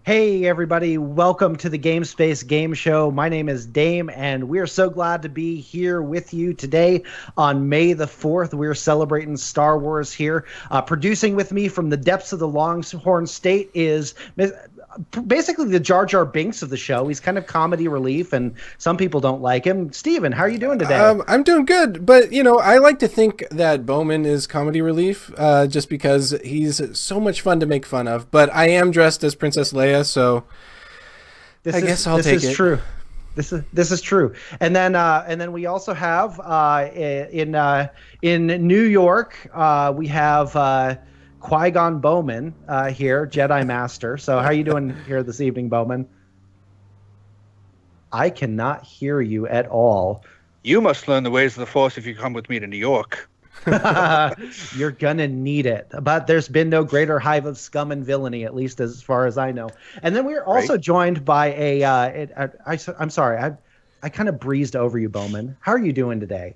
Hey everybody, welcome to the Game Space Game Show. My name is Dame, and we're so glad to be here with you today on May the 4th. We're celebrating Star Wars here. Producing with me from the depths of the Longhorn State is basically the Jar Jar Binks of the show. He's kind of comedy relief, and some people don't like him. Steven, how are you doing today? I'm doing good, but I like to think that Bowman is comedy relief, just because he's so much fun to make fun of. But I am dressed as Princess Leia, so I guess I'll take it. This is true. This is true. And then we also have in New York we have Qui-Gon Bowman here, Jedi Master. So how are you doing here this evening, Bowman? I cannot hear you at all. You must learn the ways of the Force if you come with me to New York. You're gonna need it. But there's been no greater hive of scum and villainy, at least as far as I know. And then we're also joined by I'm sorry, I kind of breezed over you, Bowman. How are you doing today?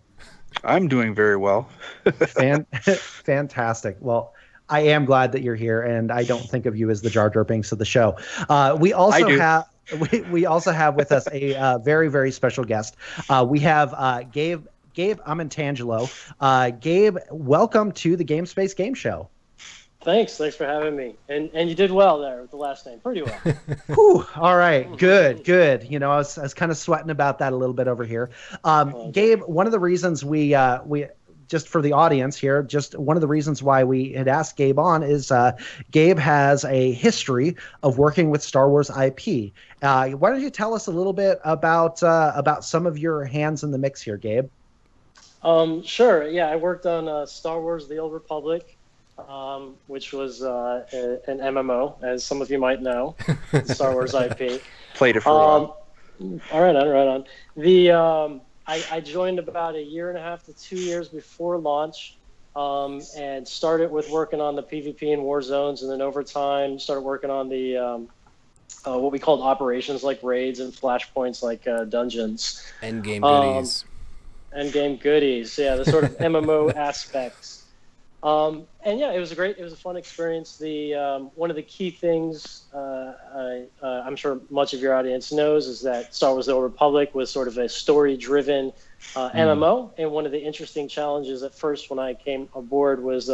I'm doing very well. Fantastic. Well, I am glad that you're here, and I don't think of you as the Jar Jar Binks of the show. We also have with us a very, very special guest. We have Gabe Amatangelo. Gabe, welcome to the Game Space Game Show. Thanks for having me. And you did well there with the last name, pretty well. Whew, all right, good. I was kind of sweating about that a little bit over here. Gabe, one of the reasons we just for the audience here, just one of the reasons why we had asked Gabe on is Gabe has a history of working with Star Wars IP. Why don't you tell us a little bit about some of your hands in the mix here, Gabe? Sure. Yeah, I worked on Star Wars: The Old Republic, which was an MMO, as some of you might know, Star Wars IP. Played it for a while. Right on. The I joined about 1.5 to 2 years before launch, and started with working on the PvP and war zones, and then over time started working on the what we called operations, like raids and flashpoints, like dungeons. Endgame goodies. Endgame goodies, yeah, the sort of MMO aspects. And yeah, it was a fun experience. The one of the key things I'm sure much of your audience knows is that Star Wars: The Old Republic was sort of a story-driven MMO, and one of the interesting challenges at first when I came aboard was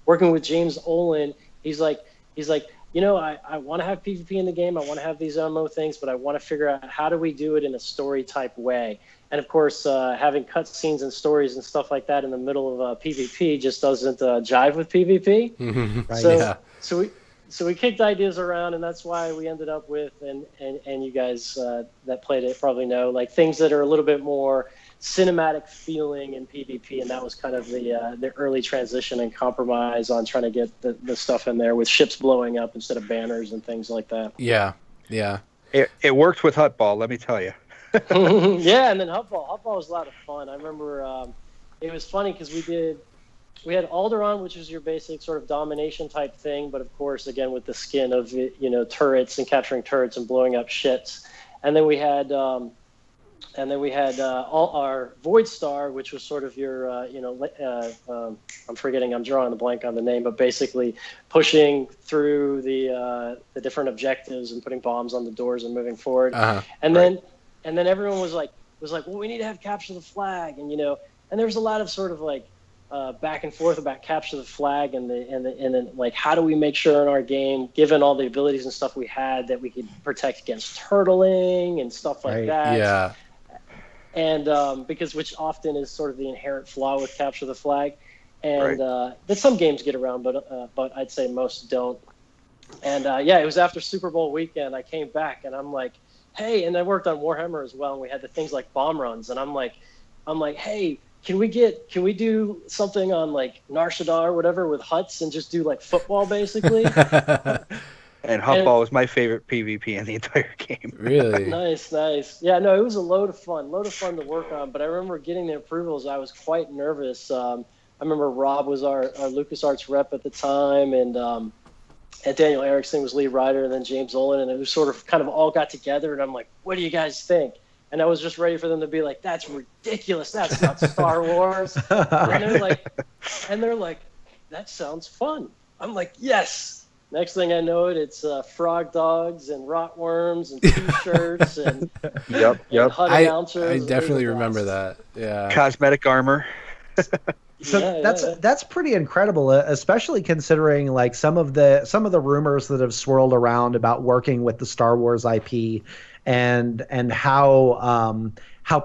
working with James Olin. He's like, I want to have PvP in the game. I want to have these MMO things, but I want to figure out how do we do it in a story-type way. And of course, having cutscenes and stories and stuff like that in the middle of PvP just doesn't jive with PvP. Right, So we kicked ideas around, and that's why we ended up with, and you guys that played it probably know, like things that are a little bit more cinematic feeling in PvP, and that was kind of the early transition and compromise on trying to get the stuff in there with ships blowing up instead of banners and things like that. Yeah. It worked with Hutball, let me tell you. Yeah, and then Hutball was a lot of fun. I remember it was funny because we had Alderaan, which was your basic sort of domination type thing, but of course, again, with the skin of turrets and capturing turrets and blowing up ships. And then we had all our Void Star, which was sort of your I'm drawing a blank on the name, but basically pushing through the different objectives and putting bombs on the doors and moving forward. And then everyone was like, well, we need to have capture the flag, and and there was a lot of sort of like back and forth about capture the flag and then like how do we make sure in our game, given all the abilities and stuff we had, that we could protect against turtling and stuff like that. Yeah. And because which often is sort of the inherent flaw with capture the flag, and that some games get around, but I'd say most don't. And it was after Super Bowl weekend. I came back and I'm like, hey, and I worked on Warhammer as well, and we had the things like bomb runs, and I'm like, hey, can we do something on like Nar Shaddaa or whatever with huts and just do like football basically? And Hutball was my favorite PvP in the entire game. Really? Nice. Yeah, no, it was a load of fun to work on. But I remember getting the approvals. I was quite nervous. I remember Rob was our LucasArts rep at the time, and Daniel Erickson was lead writer, and then James Olin, and it was sort of kind of all got together. And I'm like, what do you guys think? And I was just ready for them to be like, that's ridiculous. That's not Star Wars. And they're like, that sounds fun. I'm like, yes. Next thing I know, it's frog dogs and rotworms and T-shirts and Yep. HUD announcers. I definitely remember that. Yeah. Cosmetic armor. So Yeah. that's pretty incredible, especially considering like some of the rumors that have swirled around about working with the Star Wars IP, and how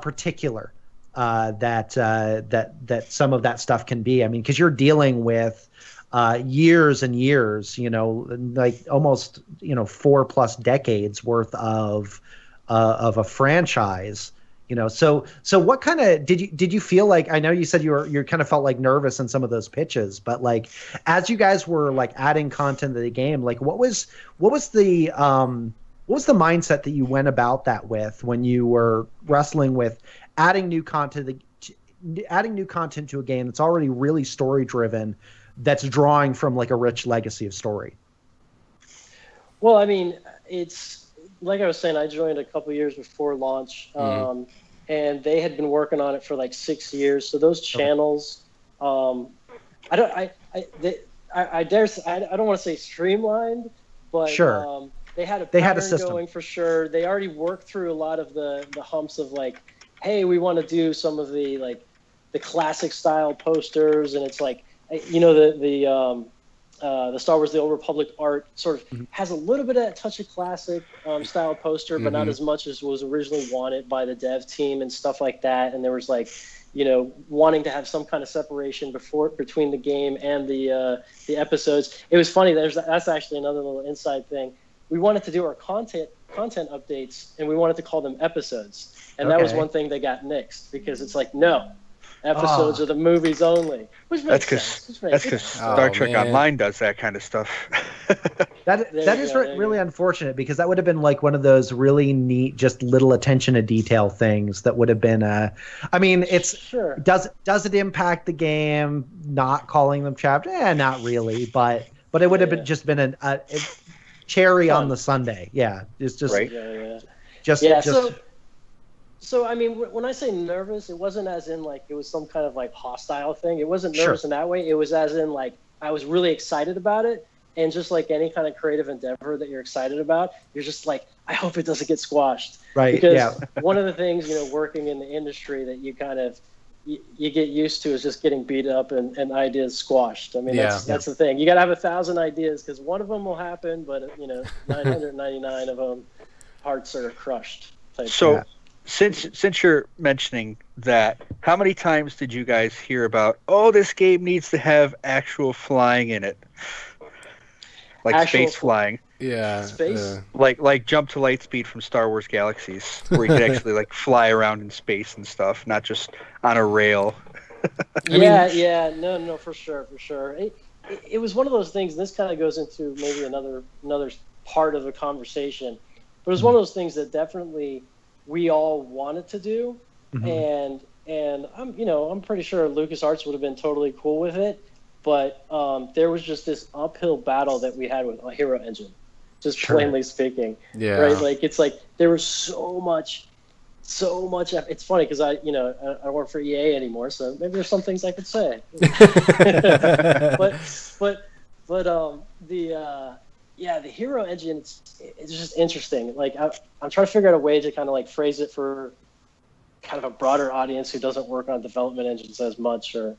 particular that some of that stuff can be. I mean, because you're dealing with years and years, like almost 4+ decades worth of a franchise. So what kind of did you feel like? I know you said you kind of felt like nervous in some of those pitches, but like as you guys were like adding content to the game, like what was the mindset that you went about that with when you were wrestling with adding new content to a game that's already really story driven, that's drawing from like a rich legacy of story? Well, I mean, it's like I was saying, I joined a couple years before launch, and they had been working on it for like 6 years. So those channels, I don't want to say streamlined, but sure. They had a system going for sure. They already worked through a lot of the humps of like, hey, we want to do some of the like the classic style posters, and it's like, the Star Wars: The Old Republic art sort of has a little bit of that touch of classic style poster, but not as much as was originally wanted by the dev team and stuff like that. And there was like, wanting to have some kind of separation between the game and the episodes. It was funny. That's actually another little inside thing. We wanted to do our content updates, and we wanted to call them episodes. And that was one thing that got nixed, because it's like, no, episodes are the movies only. Which makes sense. That's because Star Trek Online does that kind of stuff. that is really unfortunate, because that would have been like one of those really neat, just little attention to detail things that would have been. I mean, does it impact the game not calling them chapters? Not really, but it would have been just been a cherry on the sundae. Yeah, it's just right. So I mean, when I say nervous, it wasn't as in like it was some kind of like hostile thing. It wasn't nervous in that way. It was as in like I was really excited about it, and just like any kind of creative endeavor that you're excited about, you're just like, I hope it doesn't get squashed. Right. Because one of the things, working in the industry that you kind of you get used to is just getting beat up and ideas squashed. I mean, that's the thing. You got to have 1,000 ideas, because one of them will happen, but 999 of them hearts are crushed. So. Since you're mentioning that, how many times did you guys hear about, this game needs to have actual flying in it? Like space flying. Yeah. Space? Like Jump to Lightspeed from Star Wars Galaxies, where you could actually like fly around in space and stuff, not just on a rail. No, for sure. It was one of those things, and this kind of goes into maybe another part of the conversation, but it was one of those things that definitely we all wanted to do, and I'm pretty sure LucasArts would have been totally cool with it, but there was just this uphill battle that we had with a Hero Engine, just plainly speaking. Yeah. Right. Like it's like there was so much. It's funny because I don't work for EA anymore, so maybe there's some things I could say. The Hero Engine, it's just interesting. Like I'm trying to figure out a way to kind of like phrase it for kind of a broader audience who doesn't work on development engines as much. Or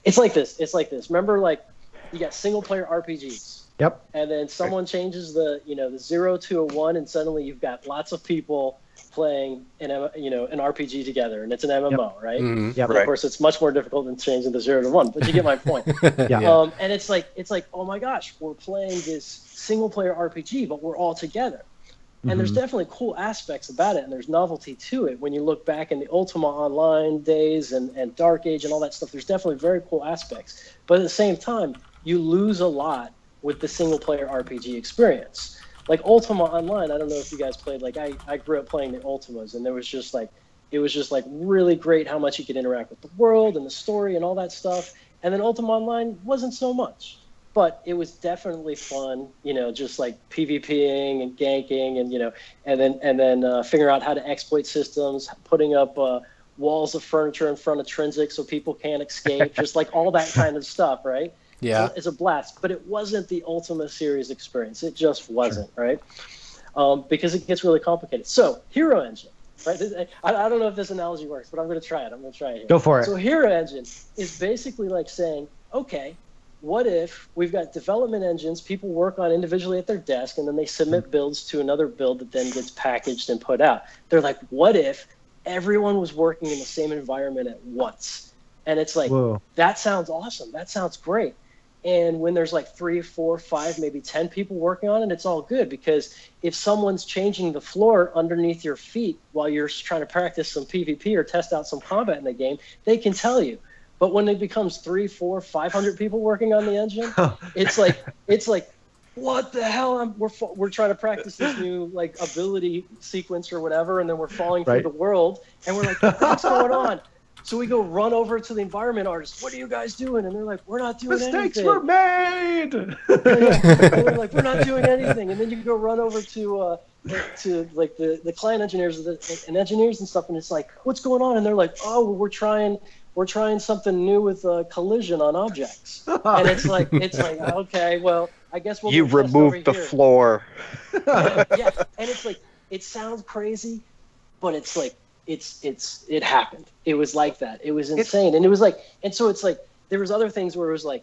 it's like this. Remember, like you got single player RPGs. Yep. And then someone changes the 0 to a 1, and suddenly you've got lots of people playing an RPG together, and it's an MMO, right? Mm-hmm. Yep. But of course, it's much more difficult than changing the 0 to 1. But you get my point. And it's like, oh my gosh, we're playing this single player RPG, but we're all together. And there's definitely cool aspects about it, and there's novelty to it. When you look back in the Ultima Online days and Dark Age and all that stuff, there's definitely very cool aspects. But at the same time, you lose a lot with the single player RPG experience. Like Ultima Online, I don't know if you guys played, like I grew up playing the Ultimas, and it was just like really great how much you could interact with the world and the story and all that stuff. And then Ultima Online wasn't so much, but it was definitely fun, just like PvPing and ganking and then figuring out how to exploit systems, putting up walls of furniture in front of Trinsic so people can't escape, just like all that kind of stuff, right? Yeah. It's a blast, but it wasn't the Ultima series experience. It just wasn't, right? Because it gets really complicated. So Hero Engine, right? I don't know if this analogy works, but I'm going to try it. I'm going to try it here. Go for it. So Hero Engine is basically like saying, okay, what if we've got development engines, people work on individually at their desk, and then they submit builds to another build that then gets packaged and put out. They're like, what if everyone was working in the same environment at once? And it's like, whoa, that sounds awesome. That sounds great. And when there's like 3, 4, 5, maybe 10 people working on it, it's all good, because if someone's changing the floor underneath your feet while you're trying to practice some PvP or test out some combat in the game, they can tell you. But when it becomes 3, 4, 500 people working on the engine, it's like, what the hell? We're trying to practice this new like ability sequence or whatever, and then we're falling through the world, and we're like, what's going on? So we go run over to the environment artist. What are you guys doing? And they're like, we're not doing anything. Mistakes were made. And they're like, we're not doing anything. And then you go run over to like the client engineers and engineers and stuff, and it's like, what's going on? And they're like, oh, we're trying something new with collision on objects. And it's like, okay, well, I guess we'll you removed the floor. Yeah, and it's like, it sounds crazy, but it's like, it happened. It was like that. It was insane. And it was like, and so it's like, there was other things where it was like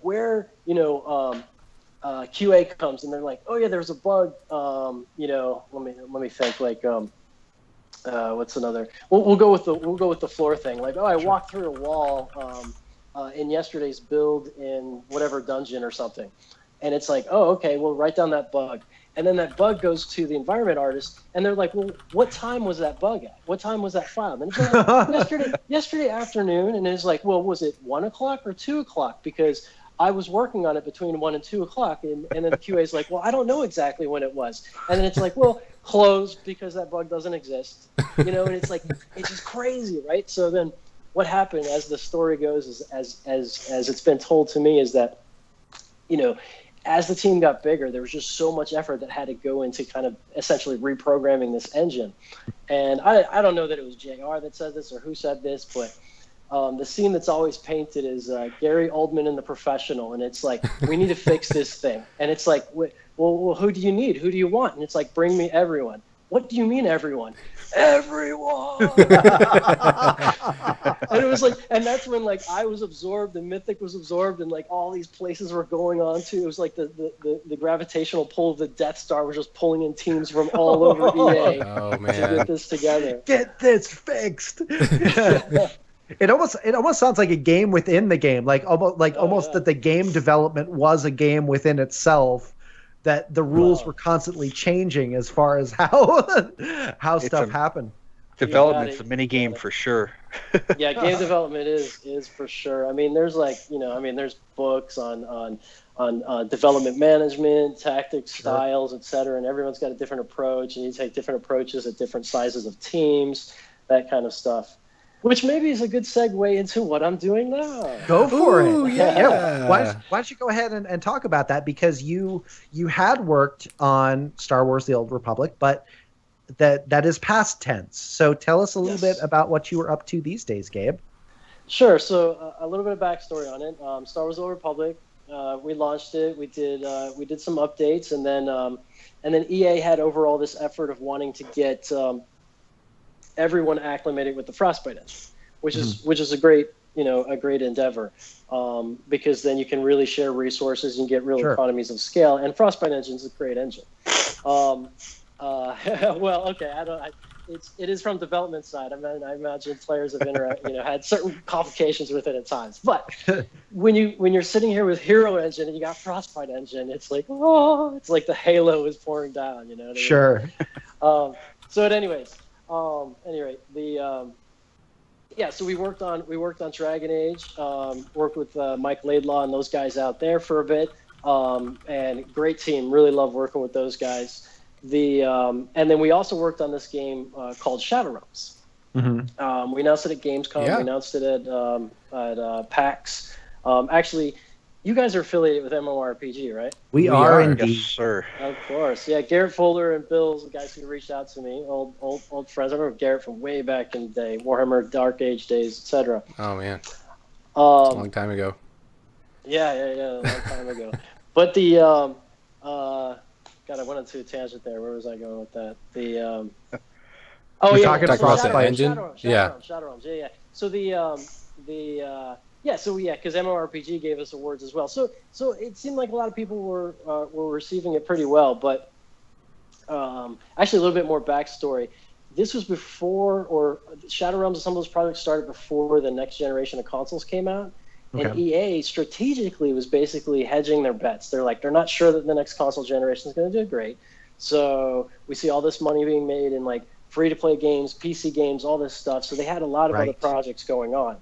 where, QA comes and they're like, oh yeah, there's a bug. Let me think, like, what's another, we'll go with the floor thing. Like, oh, I walked through a wall, in yesterday's build in whatever dungeon or something. And it's like, oh, okay, well, write down that bug. And then that bug goes to the environment artist, and they're like, well, what time was that bug at? What time was that filed? And it's like, yesterday afternoon. And it's like, well, was it 1 o'clock or 2 o'clock? Because I was working on it between 1 and 2 o'clock. And then the QA is like, well, I don't know exactly when it was. And then it's like, well, closed because that bug doesn't exist. And it's like, it's just crazy, right? So then what happened, as the story goes, is as it's been told to me, is that, as the team got bigger, there was just so much effort that had to go into kind of essentially reprogramming this engine. And I don't know that it was JR that said this or who said this, but the scene that's always painted is Gary Oldman in The Professional. And it's like, we need to fix this thing. And it's like, well, who do you need? Who do you want? And it's like, bring me everyone. What do you mean everyone? Everyone! And it was like, and that's when like I was absorbed and Mythic was absorbed and like all these places were going on to. It was like the gravitational pull of the Death Star was just pulling in teams from all over EA to get this together. Get this fixed. It almost sounds like a game within the game, almost that the game development was a game within itself. That the rules were constantly changing as far as how stuff happened. Development's a mini game for sure. Yeah, game development is for sure. I mean, there's there's books on development management, tactics, styles, etc. And everyone's got a different approach, and you take different approaches at different sizes of teams, that kind of stuff. Which maybe is a good segue into what I'm doing now. Go for it. Yeah. Why don't you go ahead and talk about that? Because you had worked on Star Wars: The Old Republic, but that is past tense. So tell us a little bit about what you were up to these days, Gabe. Sure. So a little bit of backstory on it. Star Wars: The Old Republic. We launched it. We did some updates, and then EA had overall this effort of wanting to get everyone acclimated with the Frostbite engine, which is a great endeavor, because then you can really share resources and get real economies of scale. And Frostbite engine is a great engine. Well, okay, it is from development side. I mean, I imagine players have had certain complications with it at times. But when you're sitting here with Hero Engine and you got Frostbite engine, it's like, oh, it's like the halo is pouring down. You know what I mean? Sure. So at any rate, so we worked on Dragon Age, worked with Mike Laidlaw and those guys out there for a bit, and great team. Really love working with those guys. And then we also worked on this game called Shadow Realms. Mm-hmm. We announced it at Gamescom. Yeah. We announced it at PAX. Actually, you guys are affiliated with MMORPG, right? We are indeed. Yes, sir. Of course. Yeah, Garrett Folder and Bill's the guys who reached out to me, old friends. I remember Garrett from way back in the day, Warhammer Dark Age days, etc. Oh, man. It's a long time ago. Yeah, a long time ago. But the God, I went into a tangent there. Where was I going with that? The We're yeah, talking about the Shadowrun, engine? Shadowrun, yeah. So because MMORPG gave us awards as well. So it seemed like a lot of people were receiving it pretty well. But actually, a little bit more backstory. This was before, or Shadowrun, some of those projects started before the next generation of consoles came out. And Okay. EA strategically was basically hedging their bets. They're like, they're not sure that the next console generation is going to do great. So we see all this money being made in like free-to-play games, PC games, all this stuff. So they had a lot of other projects going on.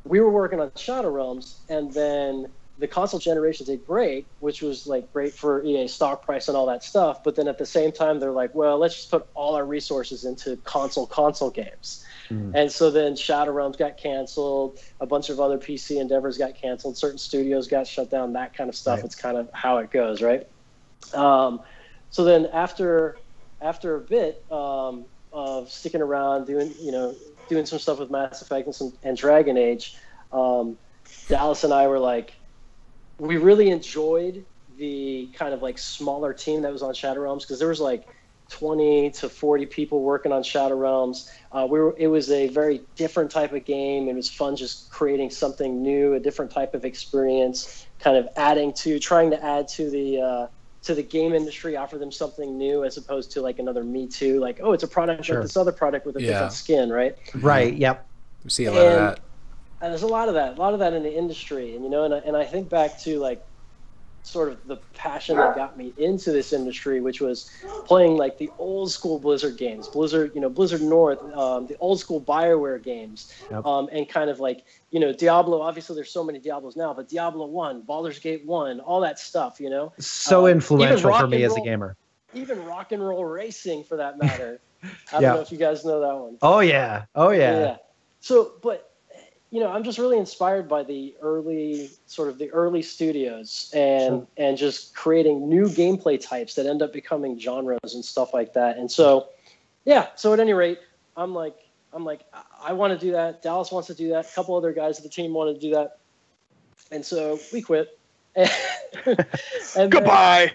We were working on Shadow Realms, and then the console generation did great, which was like great for EA stock price and all that stuff. But then at the same time, they're like, well, let's just put all our resources into console games. And so then Shadow Realms got canceled. A bunch of other PC endeavors got canceled. Certain studios got shut down. That kind of stuff. Right. It's kind of how it goes, right? So then after a bit of sticking around, doing some stuff with Mass Effect and Dragon Age, Dallas and I were like, we really enjoyed the kind of like smaller team that was on Shadow Realms, because there was like 20 to 40 people working on Shadow Realms. It was a very different type of game. It was fun just creating something new, a different type of experience, kind of trying to add to the game industry, offer them something new as opposed to like another Me Too, like, oh, it's a product like this other product with a different skin, right? Right, yep. We see a lot of that. And there's a lot of that in the industry. And I think back to like sort of the passion that got me into this industry, which was playing like the old school Blizzard games, Blizzard North, the old school BioWare games, and kind of like, Diablo. Obviously, there's so many Diablos now, but Diablo 1, Baldur's Gate 1, all that stuff, So influential for me as a gamer. Even Rock and Roll Racing, for that matter. I don't know if you guys know that one. Oh yeah. So, but I'm just really inspired by the early studios and just creating new gameplay types that end up becoming genres and stuff like that. And so, so at any rate, I'm like, I want to do that. Dallas wants to do that. A couple other guys of the team want to do that. And so we quit. And goodbye.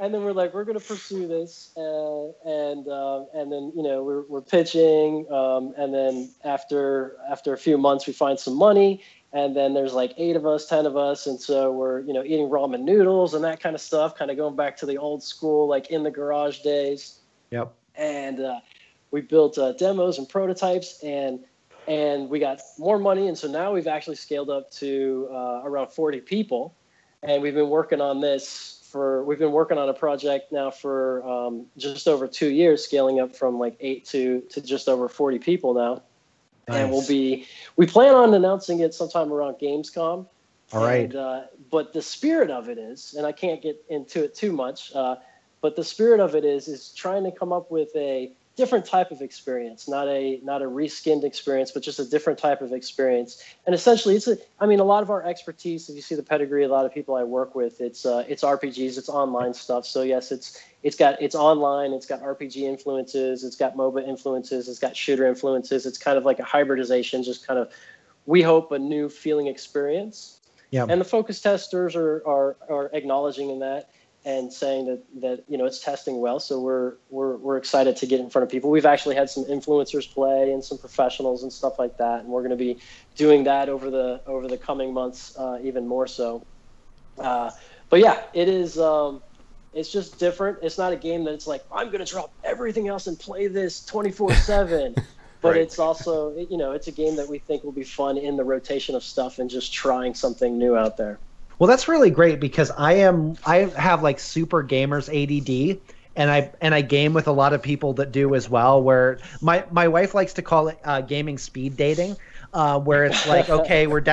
And then we're like, we're going to pursue this, and then we're pitching, and then after a few months we find some money, and then there's like 10 of us, and so we're eating ramen noodles and that kind of stuff, kind of going back to the old school like in the garage days. Yep. And we built demos and prototypes, and we got more money, and so now we've actually scaled up to around 40 people, and we've been working on this. We've been working on a project now for just over 2 years, scaling up from like 8 to just over 40 people now. Nice. And we plan on announcing it sometime around Gamescom. All right. But the spirit of it is, and I can't get into it too much, but the spirit of it is trying to come up with a different type of experience, not a reskinned experience, but just a different type of experience. And essentially, a lot of our expertise, if you see the pedigree, a lot of people I work with, it's RPGs, it's online stuff. So yes, it's online, it's got RPG influences, it's got MOBA influences, it's got shooter influences. It's kind of like a hybridization, just kind of, we hope, a new feeling experience. Yeah. And the focus testers are acknowledging in that, and saying that it's testing well, so we're excited to get in front of people. We've actually had some influencers play and some professionals and stuff like that, and we're going to be doing that over the coming months, even more so. But yeah, it is. It's just different. It's not a game that it's like, I'm going to drop everything else and play this 24/7. But right. It's also it's a game that we think will be fun in the rotation of stuff and just trying something new out there. Well, that's really great, because I have like super gamers ADD, and I game with a lot of people that do as well, where my wife likes to call it gaming speed dating, where it's like, okay, we're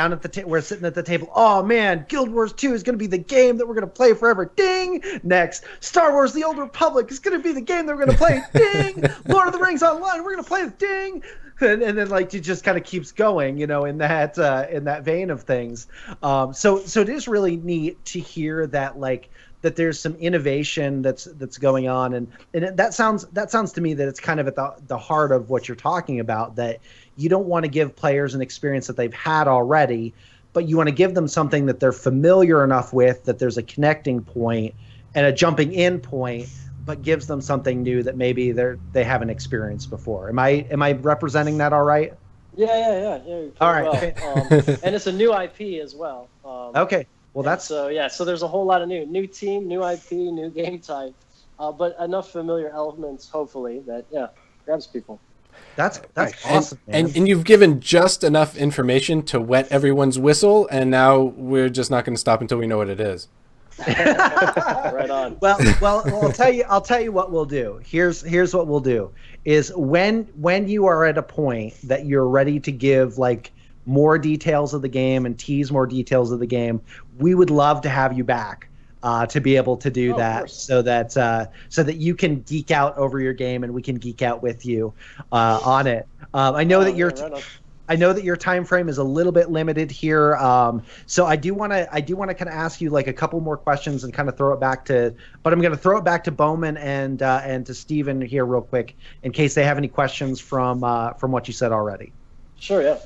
sitting at the table. Oh man, Guild Wars 2 is going to be the game that we're going to play forever. Ding. Next, Star Wars: The Old Republic is going to be the game that we're going to play. Ding. Lord of the Rings Online, we're going to play. Ding. And then like it just kind of keeps going, in that vein of things. So it is really neat to hear that that there's some innovation that's going on, and that sounds to me that it's kind of at the heart of what you're talking about, that you don't want to give players an experience that they've had already, but you want to give them something that they're familiar enough with, that there's a connecting point and a jumping in point, but gives them something new that maybe they haven't experienced before. Am I representing that all right? Yeah. All right. Well. And it's a new IP as well. Okay. Well, that's so there's a whole lot of new team, new IP, new game type, but enough familiar elements, hopefully, that grabs people. That's awesome, man. And you've given just enough information to wet everyone's whistle, and now we're just not going to stop until we know what it is. Right on. Well, I'll tell you what we'll do. Here's what we'll do is when you are at a point that you're ready to give like more details of the game and tease more details of the game, we would love to have you back to be able to do that, so that you can geek out over your game and we can geek out with you on it. I know that your time frame is a little bit limited here, so I do want to kind of ask you like a couple more questions and kind of throw it back to, but I'm going to throw it back to Bowman and to Steven here real quick in case they have any questions from what you said already. Sure, yeah.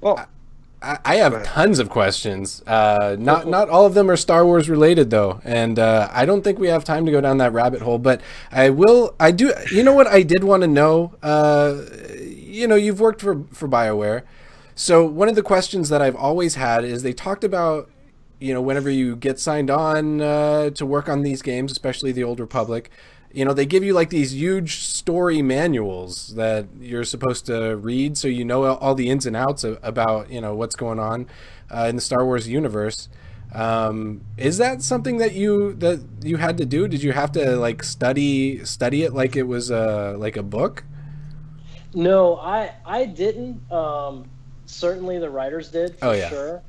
Well, I have tons of questions. Not all of them are Star Wars related though, and I don't think we have time to go down that rabbit hole. But I do. You know what I did want to know? You've worked for BioWare, so one of the questions that I've always had is they talked about, whenever you get signed on to work on these games, especially the Old Republic. They give you like these huge story manuals that you're supposed to read, so you know all the ins and outs about what's going on in the Star Wars universe. Is that something that you had to do? Did you have to like study it like it was like a book? No, I didn't. Certainly the writers did for sure.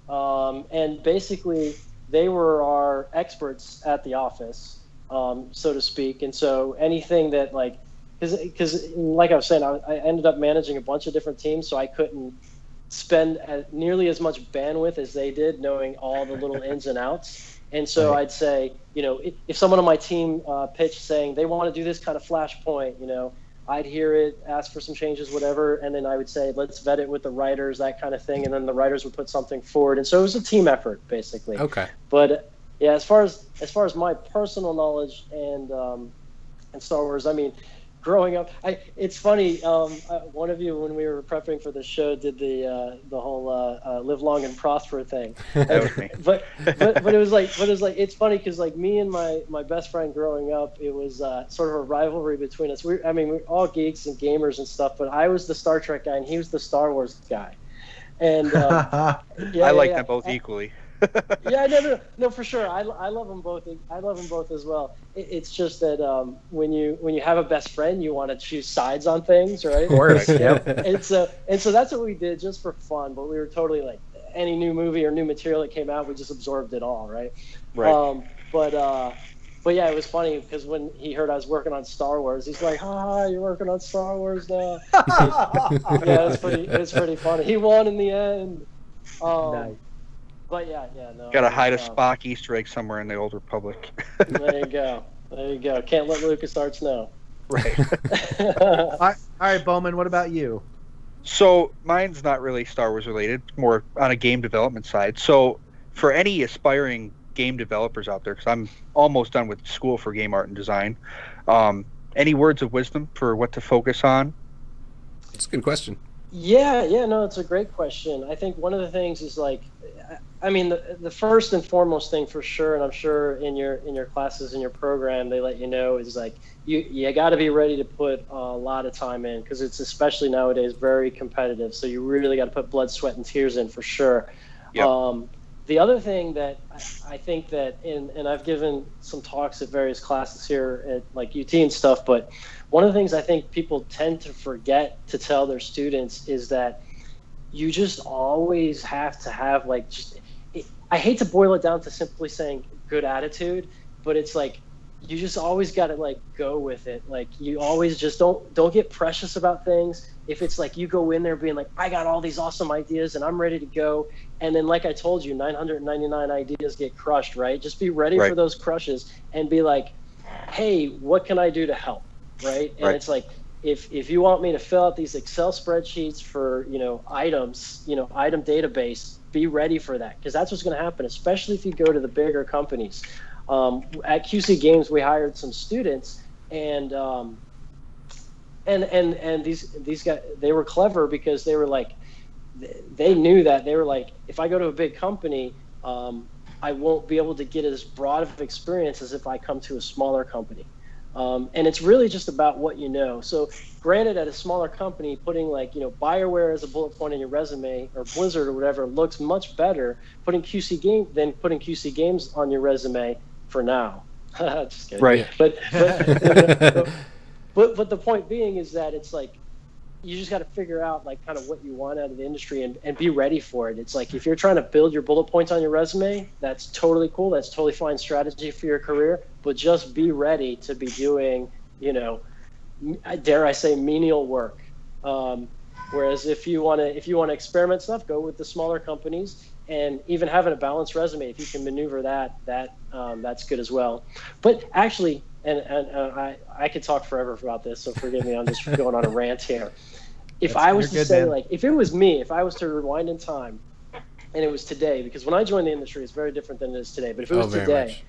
And basically they were our experts at the office. So to speak, and so anything that because like I was saying, I ended up managing a bunch of different teams, so I couldn't spend nearly as much bandwidth as they did, knowing all the little ins and outs. And so I'd say, if someone on my team pitched saying they want to do this kind of flashpoint, I'd hear it, ask for some changes, whatever, and then I would say, let's vet it with the writers, that kind of thing, and then the writers would put something forward, and so it was a team effort basically. Okay. But yeah, as far as my personal knowledge and Star Wars, I mean, growing up, it's funny. One of you, when we were prepping for the show, did the whole "live long and prosper" thing. That was me. But it was like it's funny because like me and my best friend growing up, it was sort of a rivalry between us. We're all geeks and gamers and stuff, but I was the Star Trek guy and he was the Star Wars guy. And I like them both equally. Yeah, no, for sure. I love them both. I love them both as well. It's just that when you have a best friend, you want to choose sides on things, right? Of course, yeah. And so that's what we did just for fun. But we were totally like any new movie or new material that came out, we just absorbed it all, right? Right. But yeah, it was funny because when he heard I was working on Star Wars, he's like, you're working on Star Wars now." Yeah, it's pretty funny. He won in the end. Nice. But no. Got to hide a Spock Easter egg somewhere in the Old Republic. There you go. Can't let LucasArts know. Right. All right, Bowman, what about you? So mine's not really Star Wars related, more on a game development side. So for any aspiring game developers out there, because I'm almost done with school for game art and design, any words of wisdom for what to focus on? That's a good question. Yeah, no, it's a great question. I think one of the things is the first and foremost thing for sure, and I'm sure in your classes in your program they let you know, is like you got to be ready to put a lot of time in, because it's especially nowadays very competitive. So you really got to put blood, sweat, and tears in for sure. Yep. The other thing that I think that, and I've given some talks at various classes here at like UT and stuff, but one of the things I think people tend to forget to tell their students is that you just always have to have I hate to boil it down to simply saying good attitude, but it's like you just always got to go with it. Like you always just don't get precious about things. If it's like you go in there being like, I got all these awesome ideas and I'm ready to go, and then like I told you, 999 ideas get crushed, right? Just be ready for those crushes and be like, hey, what can I do to help, right? And it's like, if you want me to fill out these Excel spreadsheets for items, item database, be ready for that, because that's what's going to happen, especially if you go to the bigger companies. At QC Games, we hired some students, and these guys, they were clever, because they were like, they knew that they were like, if I go to a big company, I won't be able to get as broad of experience as if I come to a smaller company. And it's really just about what you know. So granted, at a smaller company, putting like, BioWare as a bullet point in your resume, or Blizzard or whatever, looks much better than putting QC Games on your resume for now. Just kidding. Right. But the point being is that it's like, you just got to figure out like kind of what you want out of the industry, and be ready for it. It's like, if you're trying to build your bullet points on your resume, that's totally cool. That's totally fine strategy for your career, but just be ready to be doing, dare I say, menial work. Whereas if you want to experiment stuff, go with the smaller companies, and even having a balanced resume, if you can maneuver that's good as well. But actually, and I could talk forever about this, so forgive me, I'm just going on a rant here. If I was to say, like, if it was me, if I was to rewind in time, and it was today, because when I joined the industry, it's very different than it is today, but if it was today,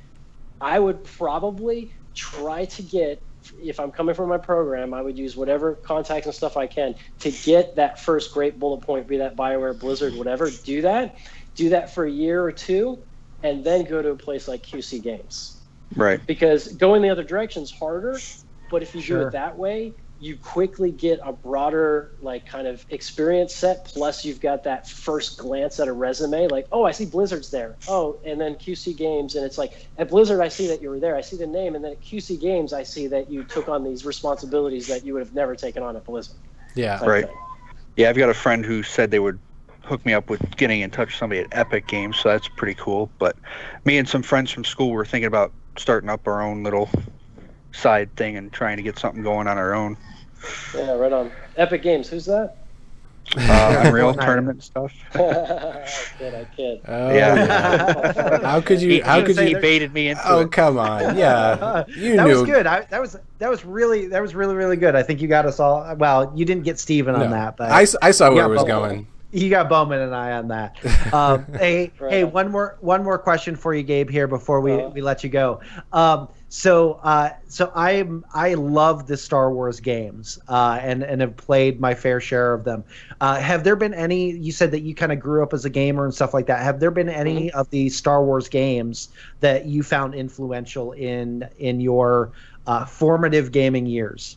I would probably try to get, if I'm coming from my program, I would use whatever contacts and stuff I can to get that first great bullet point, be that BioWare, Blizzard, whatever. Do that for a year or two, and then go to a place like QC Games. Right. Because going the other direction is harder, but if you do it that way, you quickly get a broader, like, kind of experience set. Plus, you've got that first glance at a resume, like, oh, I see Blizzard's there. Oh, and then QC Games, and it's like, at Blizzard, I see that you were there. I see the name, and then at QC Games, I see that you took on these responsibilities that you would have never taken on at Blizzard. Yeah. Right. Yeah, I've got a friend who said they would hook me up with getting in touch with somebody at Epic Games, so that's pretty cool. But me and some friends from school were thinking about starting up our own little side thing and trying to get something going on our own. Yeah, right on. Epic Games, who's that? Unreal tournament stuff. I kid. Oh, yeah. How could you? He baited me into it. Oh, come on. Yeah. That was good. That was really really good. I think you got us all. Well, you didn't get Steven on that, but I saw where it was going. You got Bowman and I on that. Hey, one more question for you, Gabe, here before we let you go. So I love the Star Wars games and have played my fair share of them. Have there been any? You said that you kind of grew up as a gamer and stuff like that. Have there been any of the Star Wars games that you found influential in your formative gaming years?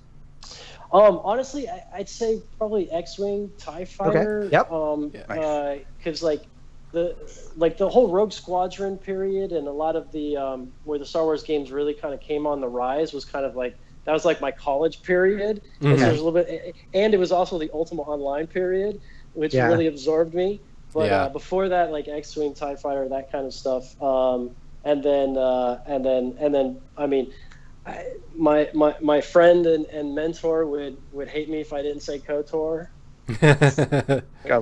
Honestly, I'd say probably X-Wing, TIE Fighter. Okay. Yep. Because the whole Rogue Squadron period, and a lot of the where the Star Wars games really kind of came on the rise, was kind of like, that was like my college period. Mm-hmm. And so there's a little bit, and it was also the Ultima Online period, which really absorbed me. But before that, like X-Wing, TIE Fighter, that kind of stuff. And then I mean, my friend and mentor would hate me if I didn't say KOTOR. God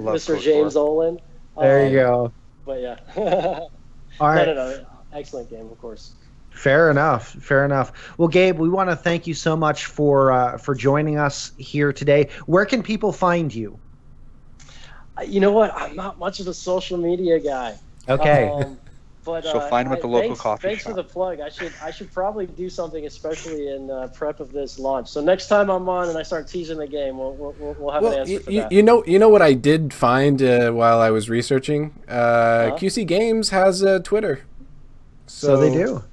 love Mr. KOTOR. James Olin. There you go. But yeah. All right. No. Excellent game, of course. Fair enough. Well, Gabe, we want to thank you so much for joining us here today. Where can people find you? You know what? I'm not much of a social media guy. Okay. But so find him at the local coffee shop. Thanks for the plug. I should probably do something, especially in prep of this launch. So next time I'm on and I start teasing the game, we'll have an answer for that. You know what I did find while I was researching? QC Games has a Twitter. So they do.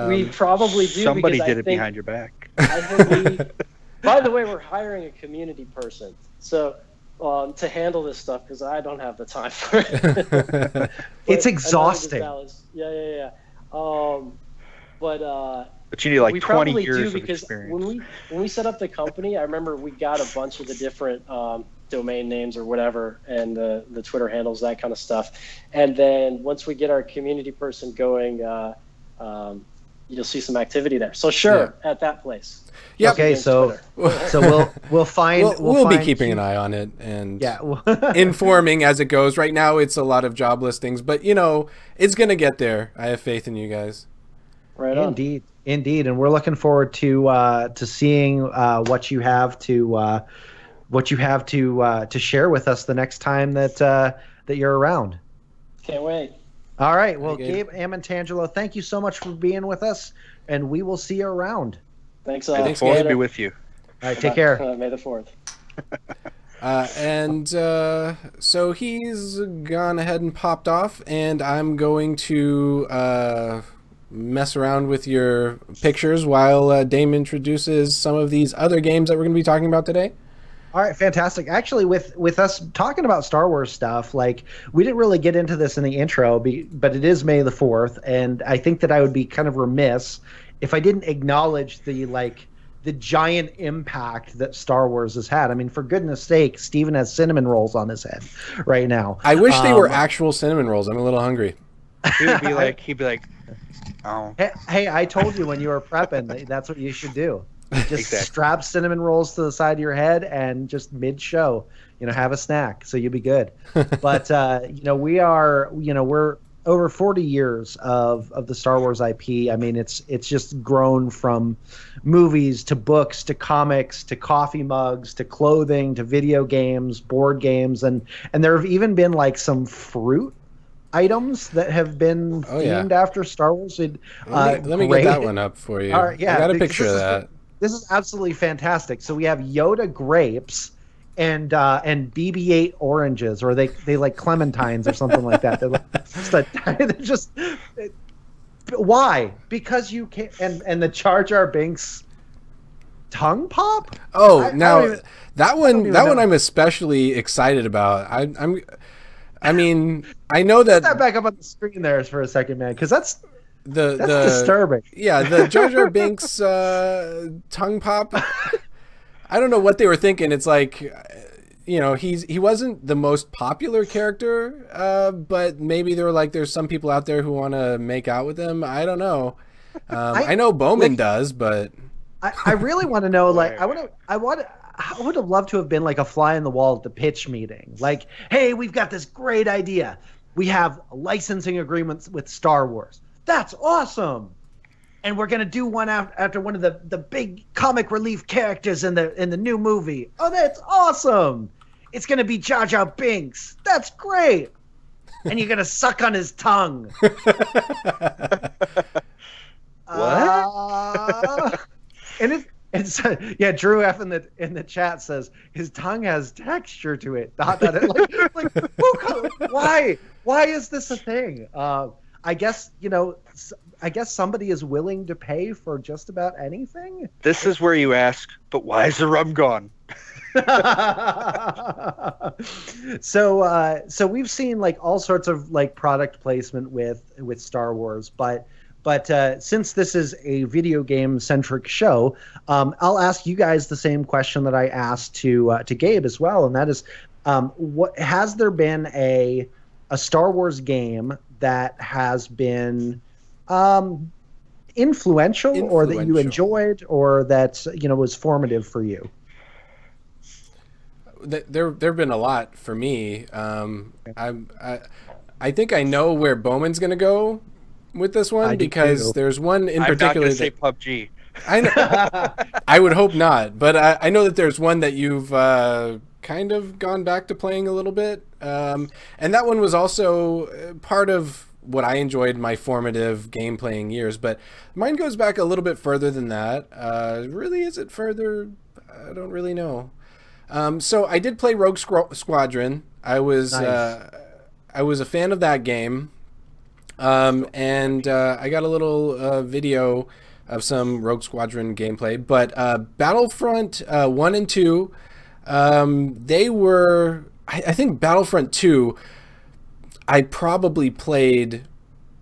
We probably do. Somebody did it behind your back. I think by the way, we're hiring a community person. So. To handle this stuff, because I don't have the time for it. It's exhausting. Yeah. But you need like 20 years of because experience. When we set up the company, I remember we got a bunch of the different domain names or whatever, and the Twitter handles, that kind of stuff. And then once we get our community person going, you'll see some activity there. So at that place. Yeah. Okay. So we'll find. We'll be keeping an eye on it and informing as it goes. Right now, it's a lot of job listings, but it's gonna get there. I have faith in you guys. Right on. Indeed, and we're looking forward to seeing what you have to share with us the next time that that you're around. Can't wait. All right. Well, Hey, Gabe Amatangelo, thank you so much for being with us, and we will see you around. Thanks. I look forward to be with you. All right. Take care. May the 4th. So he's gone ahead and popped off, and I'm going to mess around with your pictures while Dame introduces some of these other games that we're going to be talking about today. All right, fantastic. Actually, with us talking about Star Wars stuff, like we didn't really get into this in the intro, but it is May the 4th, and I think that I would be kind of remiss if I didn't acknowledge the giant impact that Star Wars has had. I mean, for goodness sake, Steven has cinnamon rolls on his head right now. I wish they were actual cinnamon rolls. I'm a little hungry. He'd be like, oh. Hey, I told you when you were prepping, that's what you should do. Just Exactly. strap cinnamon rolls to the side of your head and just mid-show, have a snack, so you'll be good. But we're over 40 years of the Star Wars IP. I mean, it's just grown from movies to books to comics to coffee mugs to clothing to video games, board games, and there have even been like some fruit items that have been themed after Star Wars. Let me get that one up for you. All right, yeah, I got a picture of that. This is absolutely fantastic. So we have Yoda grapes and BB-8 oranges, or they like clementines or something like that. Why? Because you can't. And the Jar Jar Binks tongue pop. Oh, that one I'm especially excited about. I mean, I know that. Put that back up on the screen there for a second, man, because that's disturbing. Yeah, the Jar Jar Binks tongue pop. I don't know what they were thinking. It's like, he wasn't the most popular character, but maybe they were like, there's some people out there who want to make out with him. I don't know. I know Bowman does, but I really want to know. Like, I would have loved to have been like a fly in the wall at the pitch meeting. Like, hey, we've got this great idea. We have licensing agreements with Star Wars. That's awesome. And we're gonna do one after one of the big comic relief characters in the new movie. Oh, that's awesome! It's gonna be Jar Jar Binks. That's great. And you're gonna suck on his tongue. What? And Drew F in the chat says his tongue has texture to it. Why is this a thing? I guess somebody is willing to pay for just about anything. This is where you ask, but why is the rum gone? So we've seen like all sorts of like product placement with Star Wars, but since this is a video game centric show, I'll ask you guys the same question that I asked to Gabe as well, and that is, what has there been a Star Wars game that has been influential, or that you enjoyed, or that was formative for you? There've been a lot for me. I think I know where Bowman's going to go with this one, because there's one in particular. I'm not going to say PUBG. I know. I would hope not, but I know that there's one that you've kind of gone back to playing a little bit, and that one was also part of what I enjoyed my formative game playing years. But mine goes back a little bit further than that. Really, is it further? I don't really know. So I did play Rogue Squadron. I was a fan of that game, and I got a little video of some Rogue Squadron gameplay. But Battlefront 1 and 2, they were. I think Battlefront 2, I probably played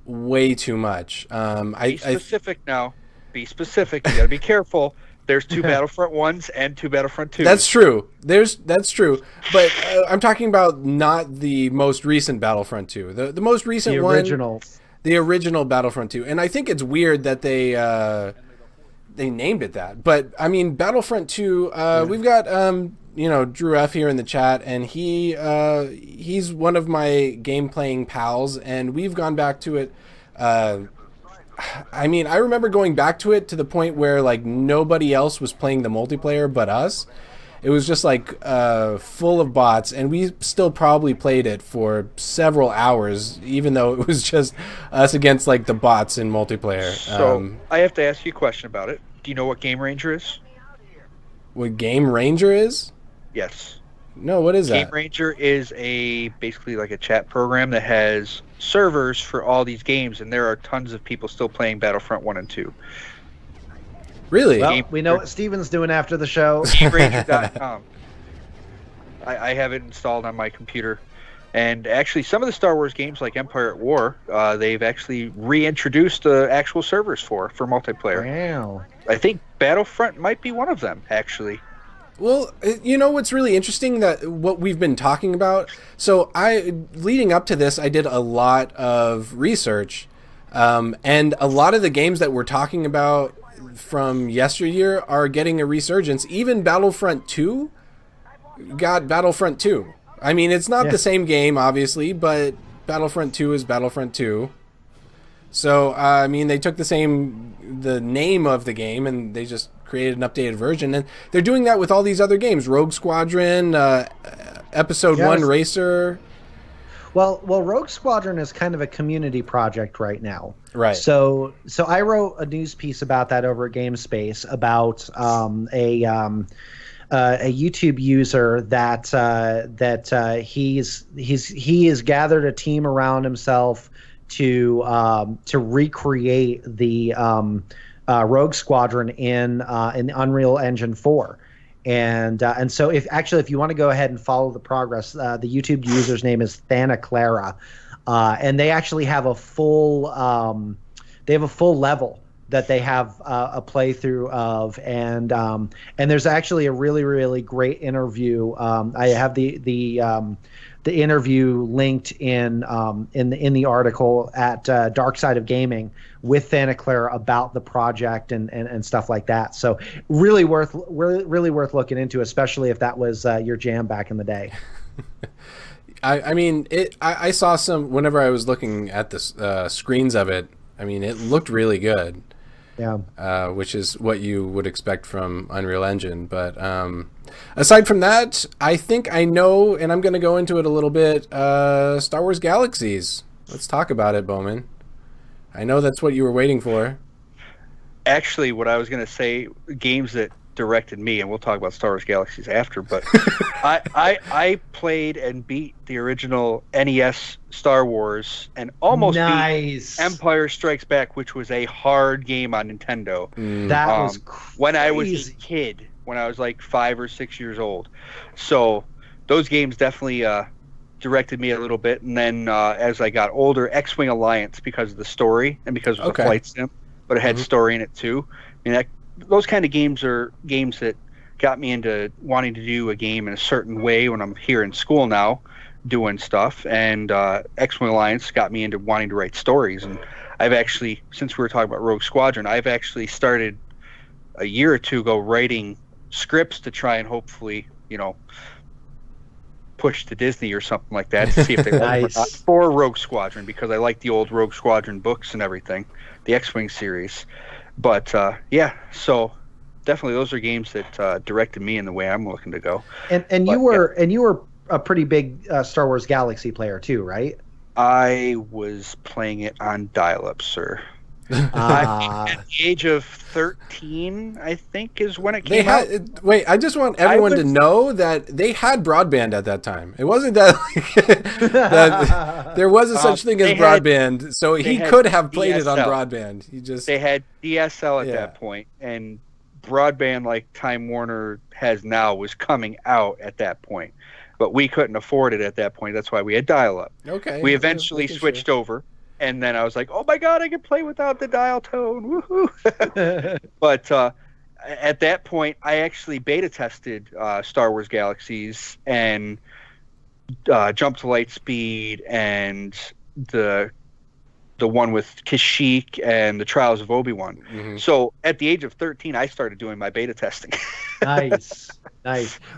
way too much. Be specific now. Be specific. You got to be careful. There's two Battlefront 1s and two Battlefront 2s. That's true. That's true. But I'm talking about not the most recent Battlefront 2. The most recent one. The original Battlefront 2. And I think it's weird that they named it that. But I mean, Battlefront 2, we've got Drew F here in the chat, and he's one of my game playing pals, and we've gone back to it. I mean, I remember going back to it to the point where like nobody else was playing the multiplayer but us, it was just like full of bots, and we still probably played it for several hours, even though it was just us against like the bots in multiplayer. So I have to ask you a question about it. Do you know what Game Ranger is? What Game Ranger is? Yes. No, what is Game that? Ranger is basically like a chat program that has servers for all these games, and there are tons of people still playing Battlefront 1 and 2. Really? Well, we know what Steven's doing after the show. GameRanger.com. I have it installed on my computer. And actually, some of the Star Wars games, like Empire at War, they've actually reintroduced actual servers for multiplayer. Wow. I think Battlefront might be one of them, actually. Well, you know what's really interesting, that what we've been talking about. So leading up to this, I did a lot of research, and a lot of the games that we're talking about from yesteryear are getting a resurgence. Even Battlefront 2 got Battlefront 2. I mean, it's not the same game, obviously, but Battlefront 2 is Battlefront 2. So, I mean, they took the name of the game, and they just created an updated version. And they're doing that with all these other games. Rogue Squadron, Episode 1 Racer. Well, Rogue Squadron is kind of a community project right now. Right. So I wrote a news piece about that over at GameSpace about a YouTube user that he has gathered a team around himself to recreate the Rogue Squadron in Unreal Engine 4. And so if you want to go ahead and follow the progress, the YouTube user's name is Thana Clara, and they actually have a full level that they have a playthrough of, and there's actually a really, really great interview. I have the interview linked in the article at Dark Side of Gaming with Thana Clara about the project and stuff like that. So really worth looking into, especially if that was your jam back in the day. I mean, I saw some whenever I was looking at the screens of it. I mean, it looked really good. Yeah. Which is what you would expect from Unreal Engine. But aside from that, I think I know, and I'm going to go into it a little bit, Star Wars Galaxies. Let's talk about it, Bowman. I know that's what you were waiting for. Actually, what I was going to say, games that directed me, and we'll talk about Star Wars Galaxies after, but I played and beat the original NES Star Wars and almost beat Empire Strikes Back, which was a hard game on Nintendo. That was crazy. When I was a kid, when I was like 5 or 6 years old. So those games definitely directed me a little bit. And then as I got older, X-Wing Alliance, because of the story and because it was a flight sim, but it had story in it too. I mean, those kind of games are games that got me into wanting to do a game in a certain way when I'm here in school now doing stuff. And X-Wing Alliance got me into wanting to write stories. And I've actually, since we were talking about Rogue Squadron, I've actually started a year or two ago writing scripts to try and hopefully, push to Disney or something like that to see if they want for Rogue Squadron, because I like the old Rogue Squadron books and everything, the X-Wing series. But yeah, so definitely those are games that directed me in the way I'm looking to go. And you were a pretty big Star Wars Galaxy player too, right? I was playing it on dial-up, sir. At the age of 13, I think, is when it came out. Wait, I just want everyone to know that they had broadband at that time. It wasn't that, that there was a such thing as broadband, so he could have played it on broadband. They had DSL at that point, and broadband like Time Warner has now was coming out at that point. But we couldn't afford it at that point. That's why we had dial-up. Okay. We eventually switched over. And then I was like, oh, my God, I can play without the dial tone. Woohoo. But at that point, I actually beta tested Star Wars Galaxies and Jump to Lightspeed and the one with Kashyyyk and the Trials of Obi-Wan. Mm-hmm. So at the age of 13, I started doing my beta testing. Nice.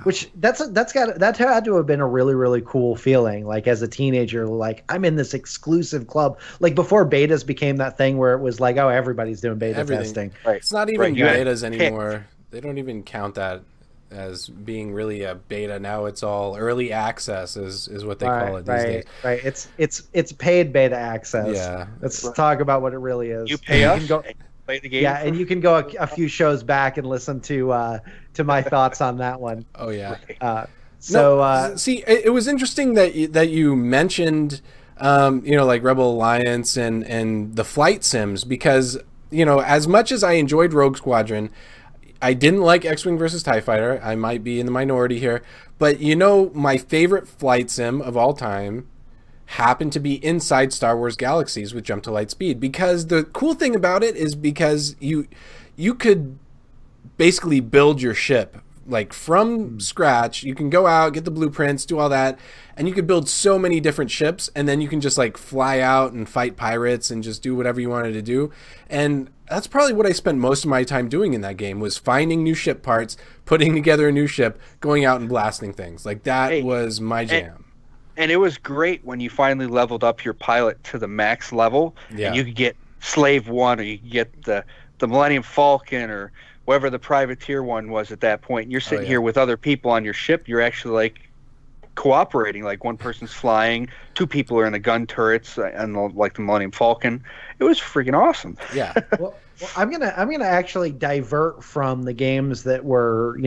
Which that had to have been a really, really cool feeling. Like as a teenager, like I'm in this exclusive club. Like before betas became that thing where it was like, oh, everybody's doing beta testing. Right. It's not even betas anymore. They don't even count that. as being really a beta. Now it's all early access is what they call it these days. Right. It's paid beta access. Yeah. Let's talk about what it really is. You pay us. Can go, And play the game. yeah, and you can go a few shows back and listen to my thoughts on that one. Oh yeah. See, it was interesting that you mentioned, like Rebel Alliance and the flight sims, because as much as I enjoyed Rogue Squadron, I didn't like X-Wing versus TIE Fighter. I might be in the minority here, but my favorite flight sim of all time happened to be inside Star Wars Galaxies with Jump to Light Speed, because the cool thing about it is because you could basically build your ship like from scratch. You can go out, get the blueprints, do all that, and you could build so many different ships, and then you can just like fly out and fight pirates and just do whatever you wanted to do. And that's probably what I spent most of my time doing in that game, was finding new ship parts, putting together a new ship, going out and blasting things. Like that was my jam. And it was great when you finally leveled up your pilot to the max level, and you could get Slave 1, or you could get the Millennium Falcon, or whatever the privateer one was at that point. And you're sitting here with other people on your ship. You're actually like cooperating. Like one person's flying, two people are in the gun turrets, and like the Millennium Falcon. It was freaking awesome. Yeah. Well, I'm gonna actually divert from the games that were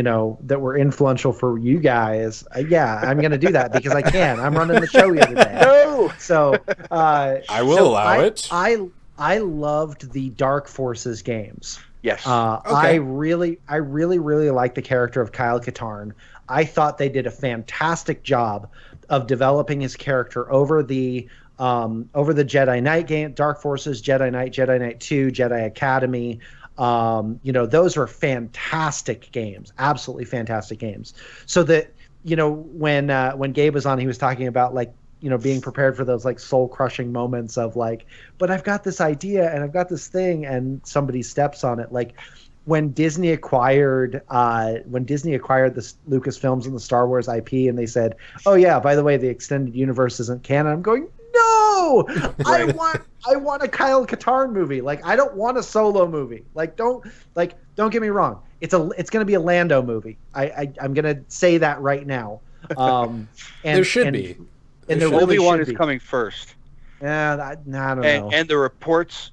influential for you guys. I'm gonna do that because I can. I'm running the show here today. No. So I will allow it. I loved the Dark Forces games. Yes. I really like the character of Kyle Katarn. I thought they did a fantastic job of developing his character over the Jedi Knight game, Dark Forces, Jedi Knight 2, Jedi Academy. Those were fantastic games, absolutely fantastic games. So that when Gabe was on, he was talking about like being prepared for those like soul crushing moments of like, but I've got this idea and I've got this thing, and somebody steps on it. Like when Disney acquired the Lucasfilms and the Star Wars IP, and they said, "Oh yeah, by the way, the extended universe isn't canon." I'm going, no, I want a Kyle Katarn movie. Like I don't want a Solo movie. Don't get me wrong. It's going to be a Lando movie. I'm going to say that right now. And there should be. And the Obi-Wan is coming first. Yeah, I don't know. And the reports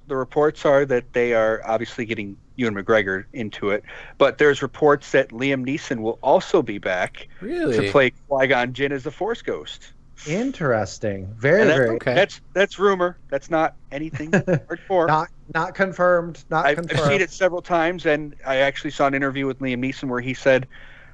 are that they are obviously getting Ewan McGregor into it, but there's reports that Liam Neeson will also be back to play Qui-Gon Jinn as the Force Ghost. Interesting. Very okay. That's rumor. That's not anything hardcore. Not confirmed. I've seen it several times, and I actually saw an interview with Liam Neeson where he said,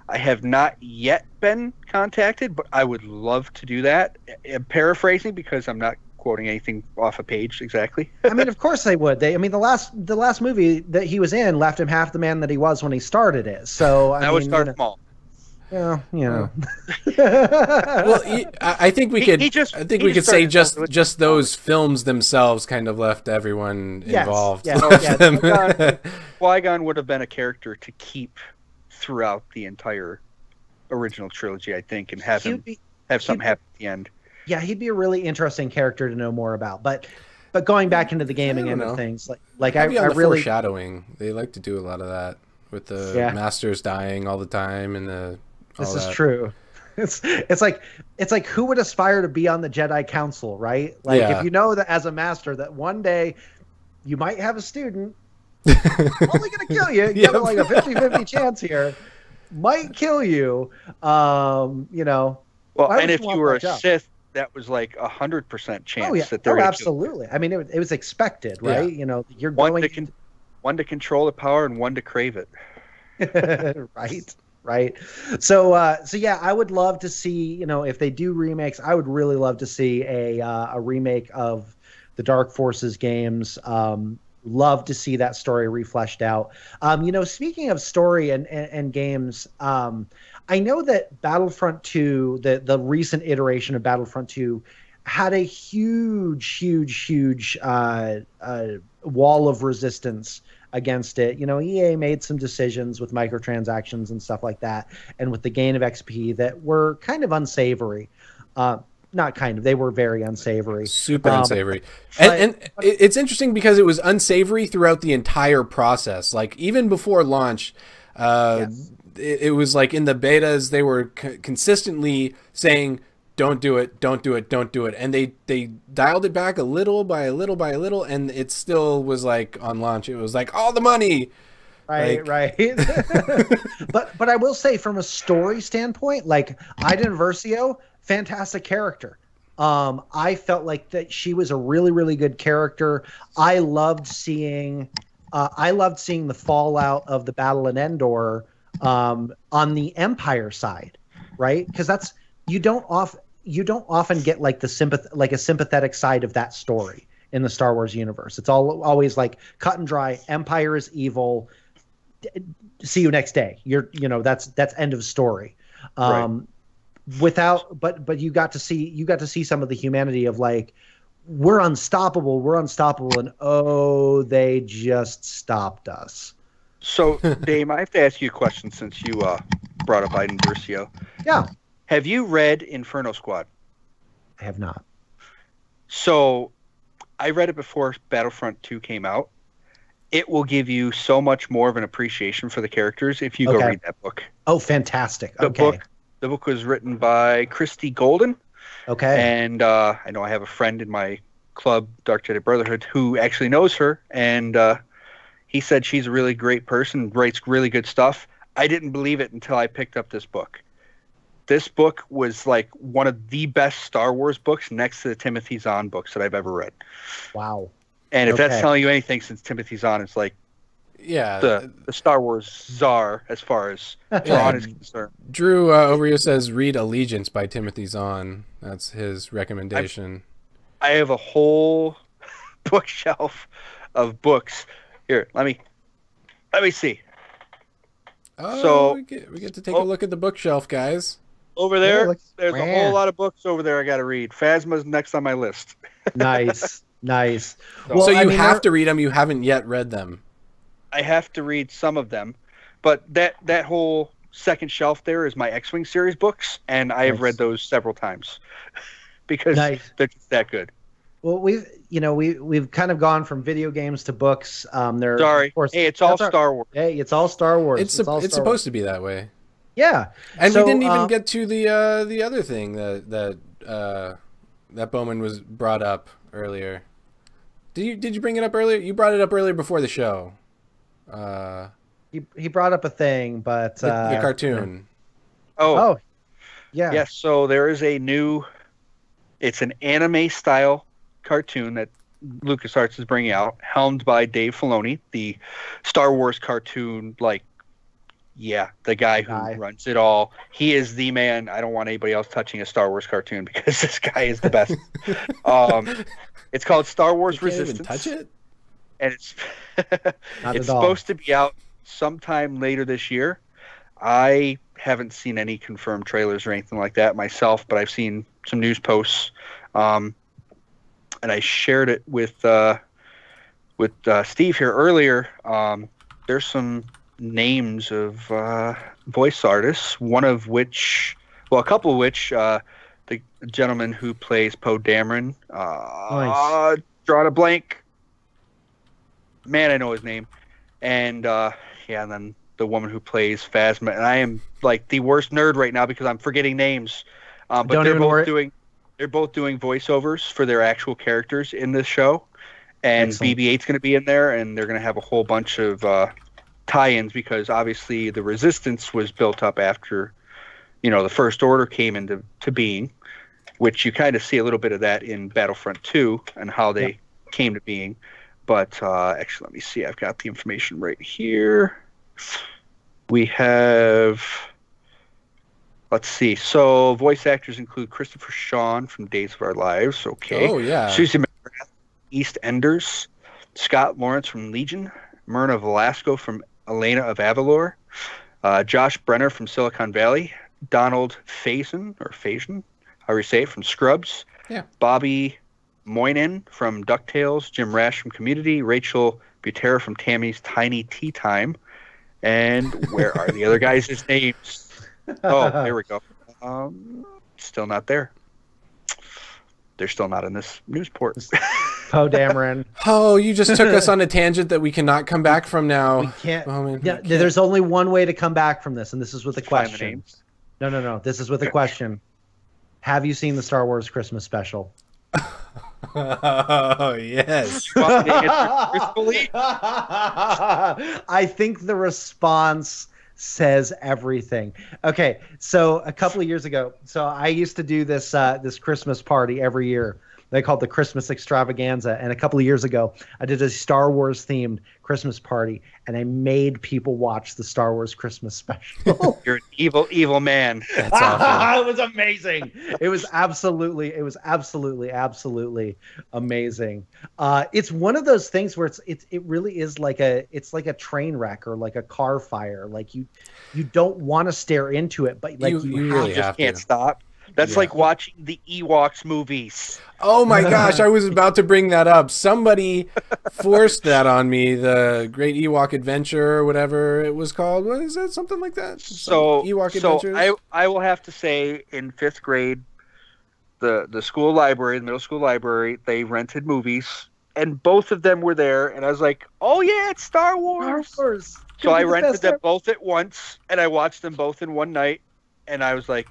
I have not yet been contacted, but I would love to do that. I'm paraphrasing because I'm not quoting anything off a page exactly. I mean, of course they would. The last movie that he was in left him half the man that he was when he started it. So that was Darth Maul. Yeah, Well, I think we could say just those films themselves kind of left everyone involved. Qui-Gon would have been a character to keep throughout the entire original trilogy, I think, and have something happen at the end. Yeah, he'd be a really interesting character to know more about. But going back into the gaming end of things, I really foreshadowing. They like to do a lot of that with the masters dying all the time and the. This is true. It's like who would aspire to be on the Jedi Council, right? Like if you know that as a master that one day you might have a student only going to kill you. You have like a 50-50 chance here. Might kill you. Well, and if you were a Sith, that was like 100% chance that they're absolutely. I mean, it was expected, right? Yeah. You're one to control the power and one to crave it. Right. So I would love to see, if they do remakes, I would really love to see a remake of the Dark Forces games. Love to see that story refleshed out. Speaking of story and games, I know that Battlefront 2, the recent iteration of Battlefront 2, had a huge wall of resistance against it. EA made some decisions with microtransactions and stuff like that, and with the gain of XP that were kind of unsavory. They were very unsavory. Super unsavory. And it's interesting because it was unsavory throughout the entire process. Like even before launch, it was like in the betas they were consistently saying, don't do it, don't do it, don't do it, and they dialed it back a little by a little by a little, and it still was like on launch it was like all the money. Right, right. But I will say, from a story standpoint, like Ida Versio, fantastic character. I felt like that she was a really, really good character. I loved seeing the fallout of the battle in Endor on the Empire side, right? Because that's you don't often get like a sympathetic side of that story in the Star Wars universe. It's always like cut and dry. Empire is evil. See you next day. That's end of story. Right. But you got to see some of the humanity of like, we're unstoppable, and oh, they just stopped us. So, Dame, I have to ask you a question since you brought up Iden Versio. Yeah. Have you read Inferno Squad? I have not. So, I read it before Battlefront 2 came out. It will give you so much more of an appreciation for the characters if you go read that book. Oh, fantastic. The book was written by Christy Golden. Okay. And I know I have a friend in my club, Dark Jedi Brotherhood, who actually knows her. And he said she's a really great person, writes really good stuff. I didn't believe it until I picked up this book. This book was like one of the best Star Wars books next to the Timothy Zahn books that I've ever read. Wow. And if that's telling you anything, since Timothy Zahn is like the Star Wars czar as far as Zahn is concerned. Drew over here says read Allegiance by Timothy Zahn. That's his recommendation. I have a whole bookshelf of books. Here, let me see. Oh, so we get to take a look at the bookshelf, guys. Over there, there's a whole lot of books over there I got to read. Phasma's next on my list. Nice. Nice. So you have to read them. You haven't yet read them. I have to read some of them, but that whole second shelf there is my X-Wing series books, and I have read those several times because they're just that good. Well, we've kind of gone from video games to books. Sorry, of course, hey, it's all Star Wars. Hey, it's all Star Wars. It's supposed to be that way. Yeah, and we didn't even get to the other thing that Bowman was brought up earlier. Did you bring it up earlier? You brought it up earlier before the show. He brought up a thing, but the cartoon. Oh, yeah. Yes. So there is it's an anime style cartoon that LucasArts is bringing out, helmed by Dave Filoni, the Star Wars cartoon, the guy who runs it all. He is the man. I don't want anybody else touching a Star Wars cartoon because this guy is the best. It's called Star Wars Resistance. Even touch it? And it's supposed to be out sometime later this year. I haven't seen any confirmed trailers or anything like that myself, but I've seen some news posts. And I shared it with Steve here earlier. There's some names of voice artists, a couple of which, the gentleman who plays Poe Dameron, drawing a blank. Man, I know his name. And and then the woman who plays Phasma. And I am like the worst nerd right now because I'm forgetting names. But they're both doing voiceovers for their actual characters in this show. And BB-8's going to be in there, and they're going to have a whole bunch of tie-ins because obviously the Resistance was built up after, the First Order came into being, which you kind of see a little bit of that in Battlefront 2 and how they came to being. But actually, let me see. I've got the information right here. We have... Let's see. So, voice actors include Christopher Sean from Days of Our Lives. Okay. Oh, yeah. Susie McGrath, EastEnders. Scott Lawrence from Legion. Myrna Velasco from Elena of Avalor. Josh Brenner from Silicon Valley. Donald Faison, however you say it, from Scrubs. Yeah. Bobby Moynihan from DuckTales. Jim Rash from Community. Rachel Butera from Tammy's Tiny Tea Time. And where are the other guys' names? Oh, there we go. Still not there. They're still not in this news port. Poe Dameron. Oh, you just took us on a tangent that we cannot come back from now. We can't. Bowman, Yeah, we can't. there's only one way to come back from this, and this is with a Find the question. names. No. This is with a question. Have you seen the Star Wars Christmas special? Oh, yes. I think the response says everything. Okay, so a couple of years ago, so I used to do this this Christmas party every year. They called the Christmas Extravaganza, and a couple of years ago, I did a Star Wars themed Christmas party, and I made people watch the Star Wars Christmas special. You're an evil man. That's awful. It was amazing. It was absolutely amazing. It's one of those things where it really is like a train wreck or like a car fire. Like you don't want to stare into it, but like you really have Can't stop. That's like watching the Ewoks movies. Oh my gosh, I was about to bring that up. Somebody forced that on me, the Great Ewok Adventure or whatever it was called. What is that? Something like that? Ewok Adventures? I will have to say in 5th grade, the school library, the middle school library, they rented movies, and both of them were there, and I was like, oh yeah, it's Star Wars. Star Wars. So I rented them both at once, and I watched them both in one night, and I was like,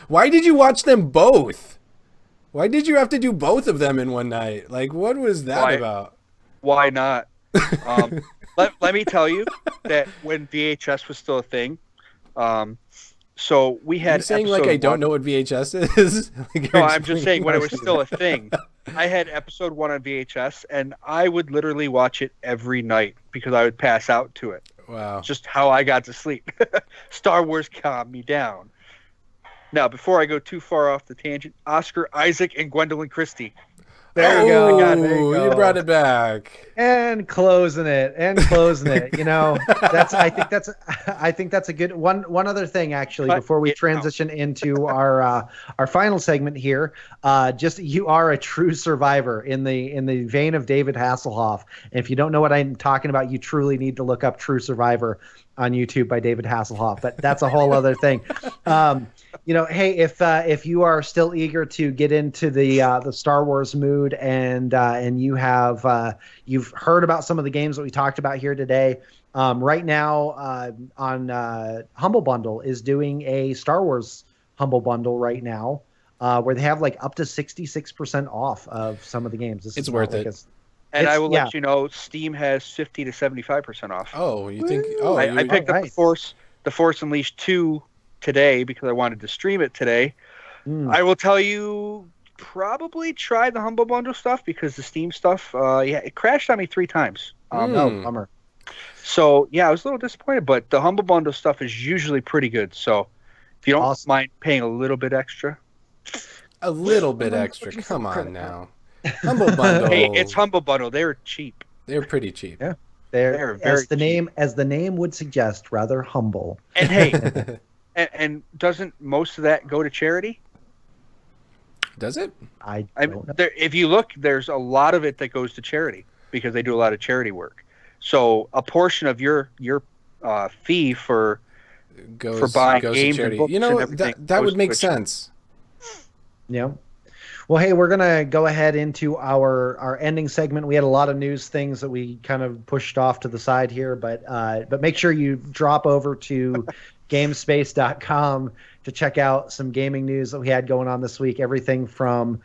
Why did you watch them both? Why did you have to do both of them in one night? Like, what was that about? Why not? Let me tell you that when VHS was still a thing, so we had. You're saying like I don't know what VHS is? Like, no, I'm just saying when it was still a thing. I had episode 1 on VHS, and I would literally watch it every night because I would pass out to it. Wow. Just how I got to sleep. Star Wars calmed me down. Now, before I go too far off the tangent, Oscar Isaac and Gwendolyn Christie. There you go. There you go. You brought it back. And closing it. You know, I think that's a good one. One other thing, actually, before we transition into our final segment here, just you are a true survivor in the vein of David Hasselhoff. And if you don't know what I'm talking about, you truly need to look up True Survivor on YouTube by David Hasselhoff. But that's a whole other thing. You know, hey, if you are still eager to get into the Star Wars mood and you have you've heard about some of the games that we talked about here today, right now on Humble Bundle is doing a Star Wars Humble Bundle right now, where they have like up to 66% off of some of the games. It's worth it. And I will let you know, Steam has 50 to 75% off. Oh, you think? Oh, I picked up the Force Unleashed 2 today because I wanted to stream it today. I will tell you, probably try the Humble Bundle stuff because the Steam stuff, it crashed on me 3 times. No, bummer. So yeah, I was a little disappointed, but the Humble Bundle stuff is usually pretty good. So if you don't mind paying a little bit extra, come on now. Humble Bundle. Hey, it's Humble Bundle. They're cheap. They're pretty cheap. Yeah, they're very cheap. As the name would suggest, rather humble. And hey, and doesn't most of that go to charity? Does it? I don't know. If you look, there's a lot of it that goes to charity because they do a lot of charity work. So a portion of your fee for buying games and books, you know, and that would make sense. Yeah. Well, hey, we're gonna go ahead into our ending segment. We had a lot of news things that we kind of pushed off to the side here, but make sure you drop over to gamespace.com to check out some gaming news that we had going on this week. Everything from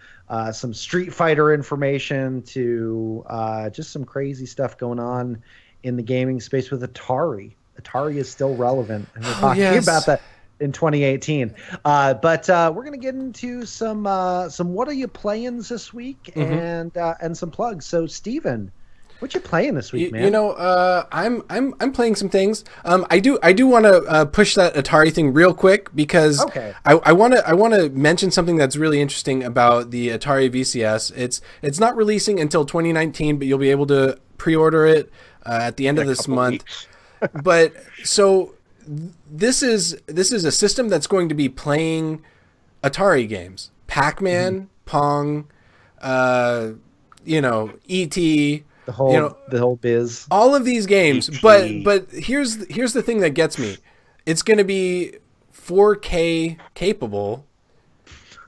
some Street Fighter information to just some crazy stuff going on in the gaming space with Atari. Atari is still relevant, and we're talking about that in 2018. But we're going to get into some what are you playing this week and some plugs. So, Steven, what you playing this week, man? You know, I'm playing some things. I do want to push that Atari thing real quick because I want to mention something that's really interesting about the Atari VCS. It's not releasing until 2019, but you'll be able to pre-order it at the end of this month. But so this is a system that's going to be playing Atari games, Pac-Man, Pong, E.T. The whole biz. All of these games, but here's the thing that gets me. It's going to be 4K capable,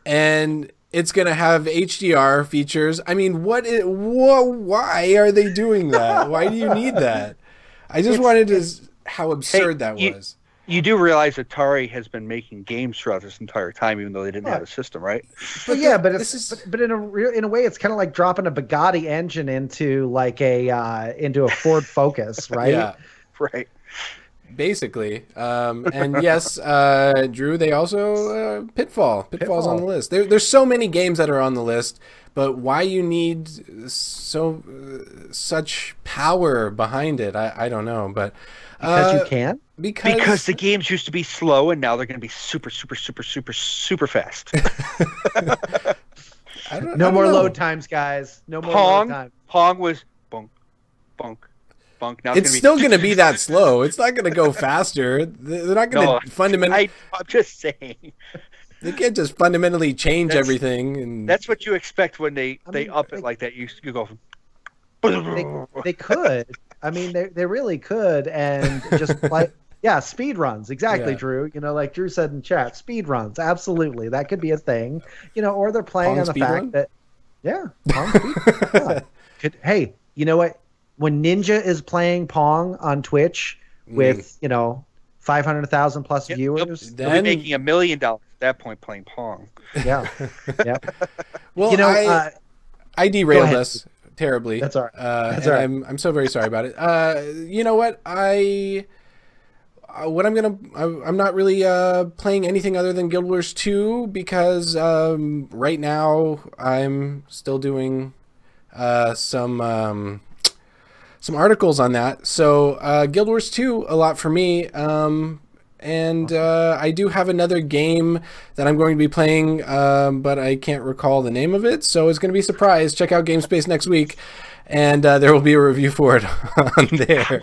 and It's going to have HDR features. I mean, why are they doing that? Why do you need that? I just wanted to how absurd that was. You do realize Atari has been making games throughout this entire time, even though they didn't have a system, right? But but in a way, it's kind of like dropping a Bugatti engine into like into a Ford Focus, right? Yeah, right. Basically, and yes, Drew. They also Pitfall's on the list. There's so many games that are on the list, but why you need such power behind it, I don't know. But because you can. Because the games used to be slow, and now they're going to be super, super, super, super, super fast. No more load times, guys. No more load times. Pong was bunk, bunk. Now it's still going to be that slow. It's not going to go faster. They're not going to fundamentally. I'm just saying. They can't just fundamentally change everything. And that's what you expect when they up it like that. You go. They could. I mean, they really could, and just play. Yeah, speed runs. Exactly, Drew. Like Drew said in chat, speed runs. Absolutely, that could be a thing. Or they're playing on the fact that. Yeah. Pong speed. Hey, you know what? When Ninja is playing Pong on Twitch with 500,000 plus viewers, they'll be making $1 million at that point playing Pong. Yeah, yeah. Well, I derailed us terribly. That's all right. That's all right. I'm so very sorry about it. You know what? I'm not really playing anything other than Guild Wars 2 because right now I'm still doing some articles on that. So Guild Wars 2 a lot for me. And I do have another game that I'm going to be playing, but I can't recall the name of it. So it's going to be a surprise. Check out GameSpace next week, and there will be a review for it on there.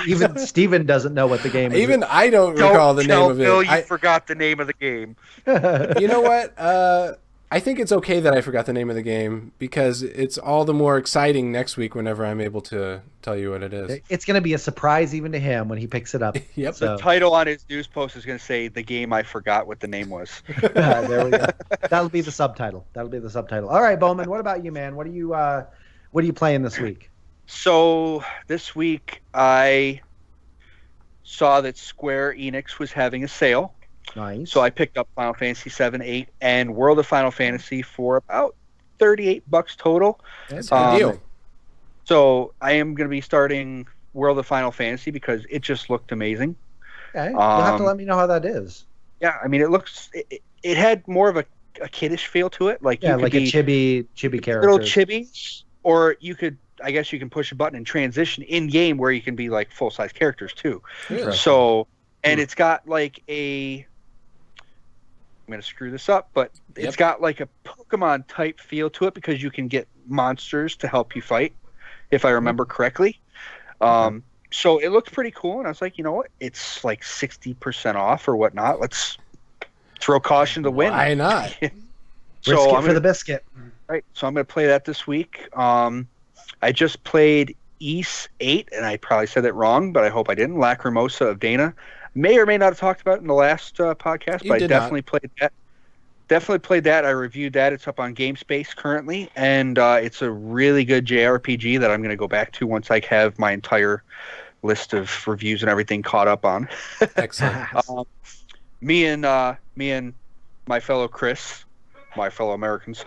Even Steven doesn't know what the game is. Even I don't recall the name of it. Bill, you forgot the name of the game. You know what? I think it's okay that I forgot the name of the game because it's all the more exciting next week whenever I'm able to tell you what it is. It's going to be a surprise even to him when he picks it up. Yep. The title on his news post is going to say, "The game I forgot what the name was." There we go. That'll be the subtitle. All right, Bowman, what about you, man? What are you playing this week? So this week I saw that Square Enix was having a sale. Nice. So I picked up Final Fantasy 7, 8, and World of Final Fantasy for about $38 total. That's a good deal. So I am going to be starting World of Final Fantasy because it just looked amazing. Okay. You'll have to let me know how that is. Yeah, I mean, it had more of a kiddish feel to it. Like like a chibi character. Little chibis, or I guess you can push a button and transition in game where you can be like full size characters too. So, and it's got like I'm going to screw this up, but it's got like a Pokemon type feel to it because you can get monsters to help you fight, if I remember correctly. So it looked pretty cool, and I was like, you know what? It's like 60% off or whatnot. Let's throw caution to the wind. Why not? So for the biscuit. Right. So I'm going to play that this week. I just played Ys 8, and I probably said that wrong, but I hope I didn't. Lacrimosa of Dana. May or may not have talked about it in the last podcast, but I definitely played that. Definitely played that. I reviewed that. It's up on GameSpace currently, and it's a really good JRPG that I'm going to go back to once I have my entire list of reviews and everything caught up on. Excellent. Me and my fellow Chris, my fellow Americans,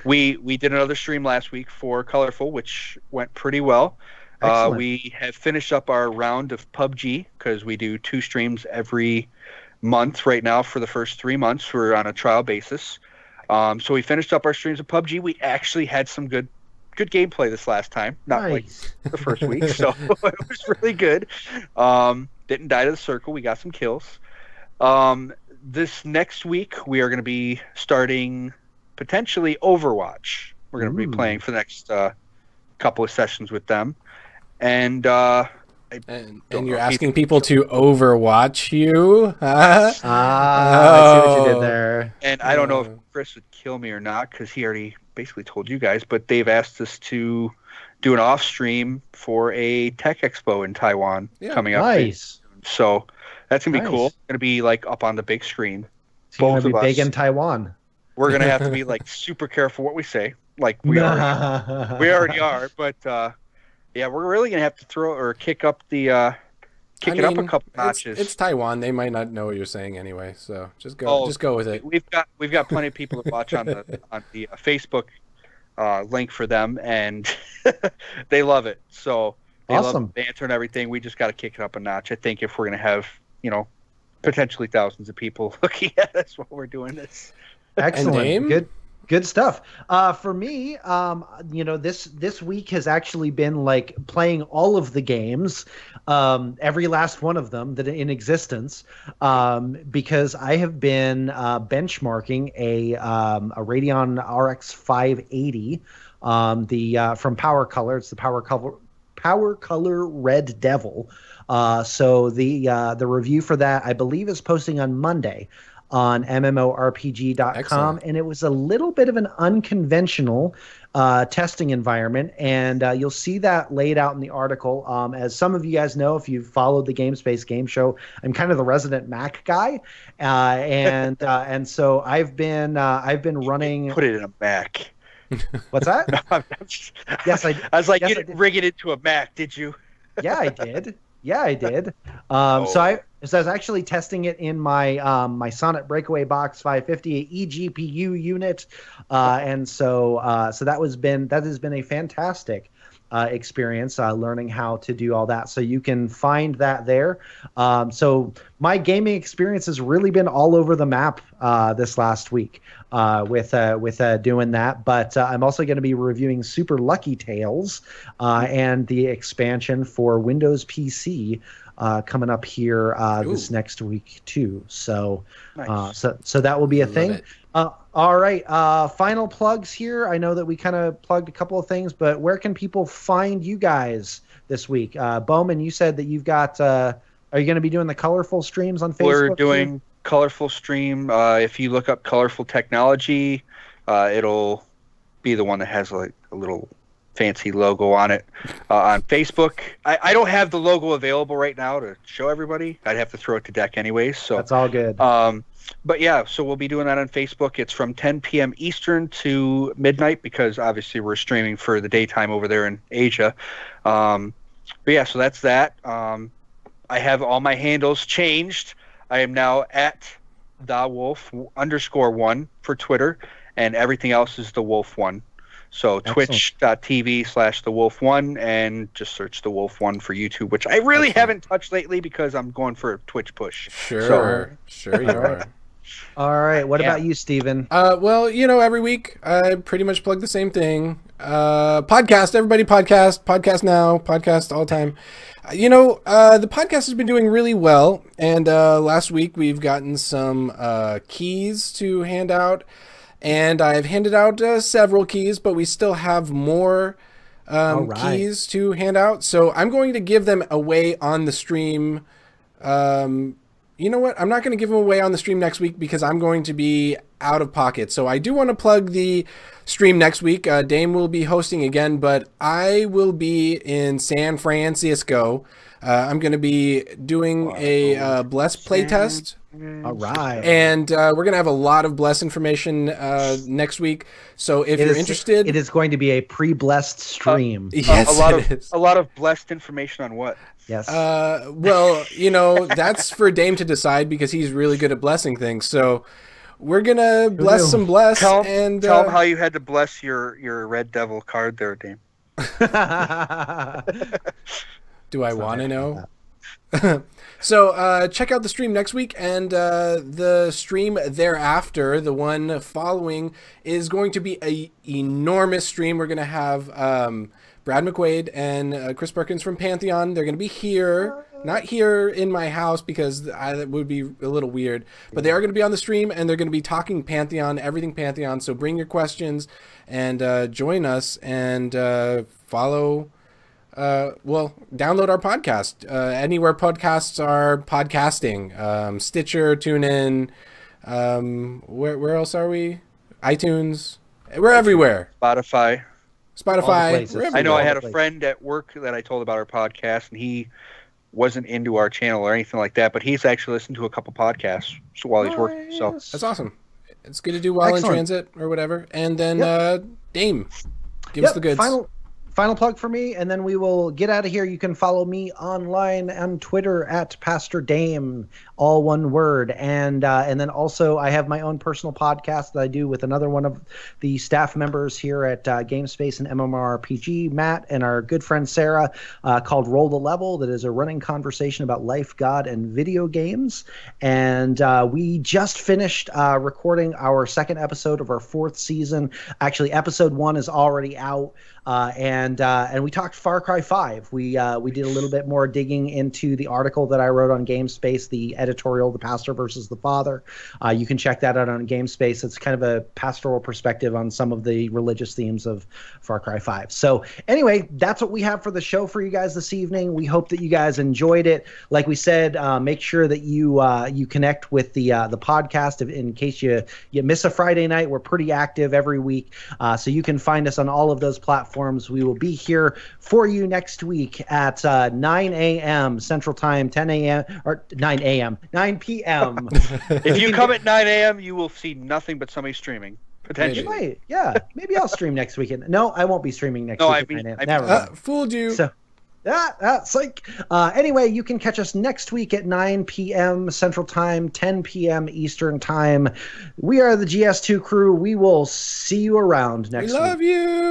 we did another stream last week for Colorful, which went pretty well. We have finished up our round of PUBG because we do 2 streams every month right now for the first 3 months. We're on a trial basis. So we finished up our streams of PUBG. We actually had some good gameplay this last time, not like the first week. So it was really good. Didn't die to the circle. We got some kills. This next week we are going to be starting potentially Overwatch. We're going to be playing for the next couple of sessions with them. And you're asking people to overwatch you? I see what you did there. And I don't know if Chris would kill me or not because he already basically told you guys, but they've asked us to do an off stream for a tech expo in Taiwan coming up. Nice. So that's going to be cool. It's going to be like up on the big screen. So you're going to be big in Taiwan. we're gonna have to be like super careful what we say, like we already are. But yeah, we're really gonna have to throw or kick up the kick it up a couple notches. It's Taiwan. They might not know what you're saying anyway, so just go with it. We've got plenty of people to watch on the Facebook link for them, and they love it. So they awesome. love the banter and everything. We just got to kick it up a notch. I think if we're gonna have potentially thousands of people looking at us while we're doing this. Excellent. Good stuff. For me, this week has actually been like playing all of the games, every last one of them that are in existence, because I have been benchmarking a Radeon RX 580, from Power Color. It's the Power Color Red Devil. So the review for that, I believe, is posting on Monday on mmorpg.com. Excellent. And it was a little bit of an unconventional testing environment, and you'll see that laid out in the article. As some of you guys know, if you've followed the GameSpace Game Show, I'm kind of the resident Mac guy, and so I've been running. Put it in a Mac. What's that? Yes, I was like, yes, you didn't rig it into a Mac, did you? Yeah, I did. So I was actually testing it in my my Sonnet Breakaway Box 550 eGPU unit, and so that has been a fantastic experience, learning how to do all that. So you can find that there. So my gaming experience has really been all over the map this last week with doing that. But I'm also going to be reviewing Super Lucky Tales and the expansion for Windows PC coming up here this next week too. So nice. So that will be a thing. All right. Final plugs here. I know that we kind of plugged a couple of things, but where can people find you guys this week? Bowman, you said that you've got. Are you going to be doing the colorful streams on Facebook? We're doing colorful stream. If you look up Colorful Technology, it'll be the one that has like a little fancy logo on it on Facebook. I don't have the logo available right now to show everybody. I'd have to throw it to deck anyways. So that's all good. But yeah, so we'll be doing that on Facebook. It's from 10 p.m. Eastern to midnight because obviously we're streaming for the daytime over there in Asia. But yeah, so that's that. I have all my handles changed. I am now at @thewolf_1 for Twitter, and everything else is the Wolf1. So twitch.tv/thewolf1, and just search the Wolf1 for YouTube, which I really haven't touched lately because I'm going for a Twitch push. Sure you are. All right. What about you, Steven? Well, every week I pretty much plug the same thing. Podcast, everybody podcast now, podcast all the time. The podcast has been doing really well, and last week we've gotten some keys to hand out, and I've handed out several keys, but we still have more keys to hand out. So I'm going to give them away on the stream. You know what? I'm not going to give them away on the stream next week because I'm going to be out of pocket. So I do want to plug the stream next week. Dame will be hosting again, but I will be in San Francisco. I'm going to be doing a Bless playtest. All right. And we're going to have a lot of Bless information next week. So if you're interested... It is going to be a pre-blessed stream. Yes, a lot of blessed information on what? Yes. Well, that's for Dame to decide because he's really good at blessing things. So we're going to bless some bless. Tell him how you had to bless your Red Devil card there, Dame. Do I want to know? So check out the stream next week, and the stream thereafter, the one following, is going to be an enormous stream. We're going to have Brad McQuaid and Chris Perkins from Pantheon. They're going to be here, not here in my house because that would be a little weird, but they are going to be on the stream, and they're going to be talking Pantheon, everything Pantheon. So bring your questions and join us and follow... download our podcast anywhere podcasts are podcasting. Stitcher, TuneIn, where else are we? iTunes. We're everywhere. Spotify. We're I know I had a friend at work that I told about our podcast, and he wasn't into our channel or anything like that, but he's actually listened to a couple podcasts while he's working. So that's awesome. It's good to do while in transit or whatever. And then Dame, give us the goods. Final plug for me, and then we will get out of here. You can follow me online on Twitter at Pastor Dame, all one word. And then also I have my own personal podcast that I do with another one of the staff members here at GameSpace and MMORPG, Matt, and our good friend Sarah, called Roll the Level. That is a running conversation about life, God, and video games. And we just finished recording our second episode of our fourth season. Actually, episode 1 is already out. And we talked Far Cry 5. We did a little bit more digging into the article that I wrote on GameSpace, the editorial, The Pastor versus the Father. You can check that out on GameSpace. It's kind of a pastoral perspective on some of the religious themes of Far Cry 5. So anyway, that's what we have for the show for you guys this evening. We hope that you guys enjoyed it. Like we said, make sure that you connect with the podcast in case you miss a Friday night. We're pretty active every week, so you can find us on all of those platforms. We will be here for you next week at 9 a.m. Central Time, 10 a.m. or 9 a.m. 9 p.m. If you come at 9 a.m., you will see nothing but somebody streaming. Potentially. Yeah, maybe I'll stream next weekend. No, I won't be streaming next week. Never mind. Fooled you. So, psych. Anyway, you can catch us next week at 9 p.m. Central Time, 10 p.m. Eastern Time. We are the GS2 crew. We will see you around next week. We love you.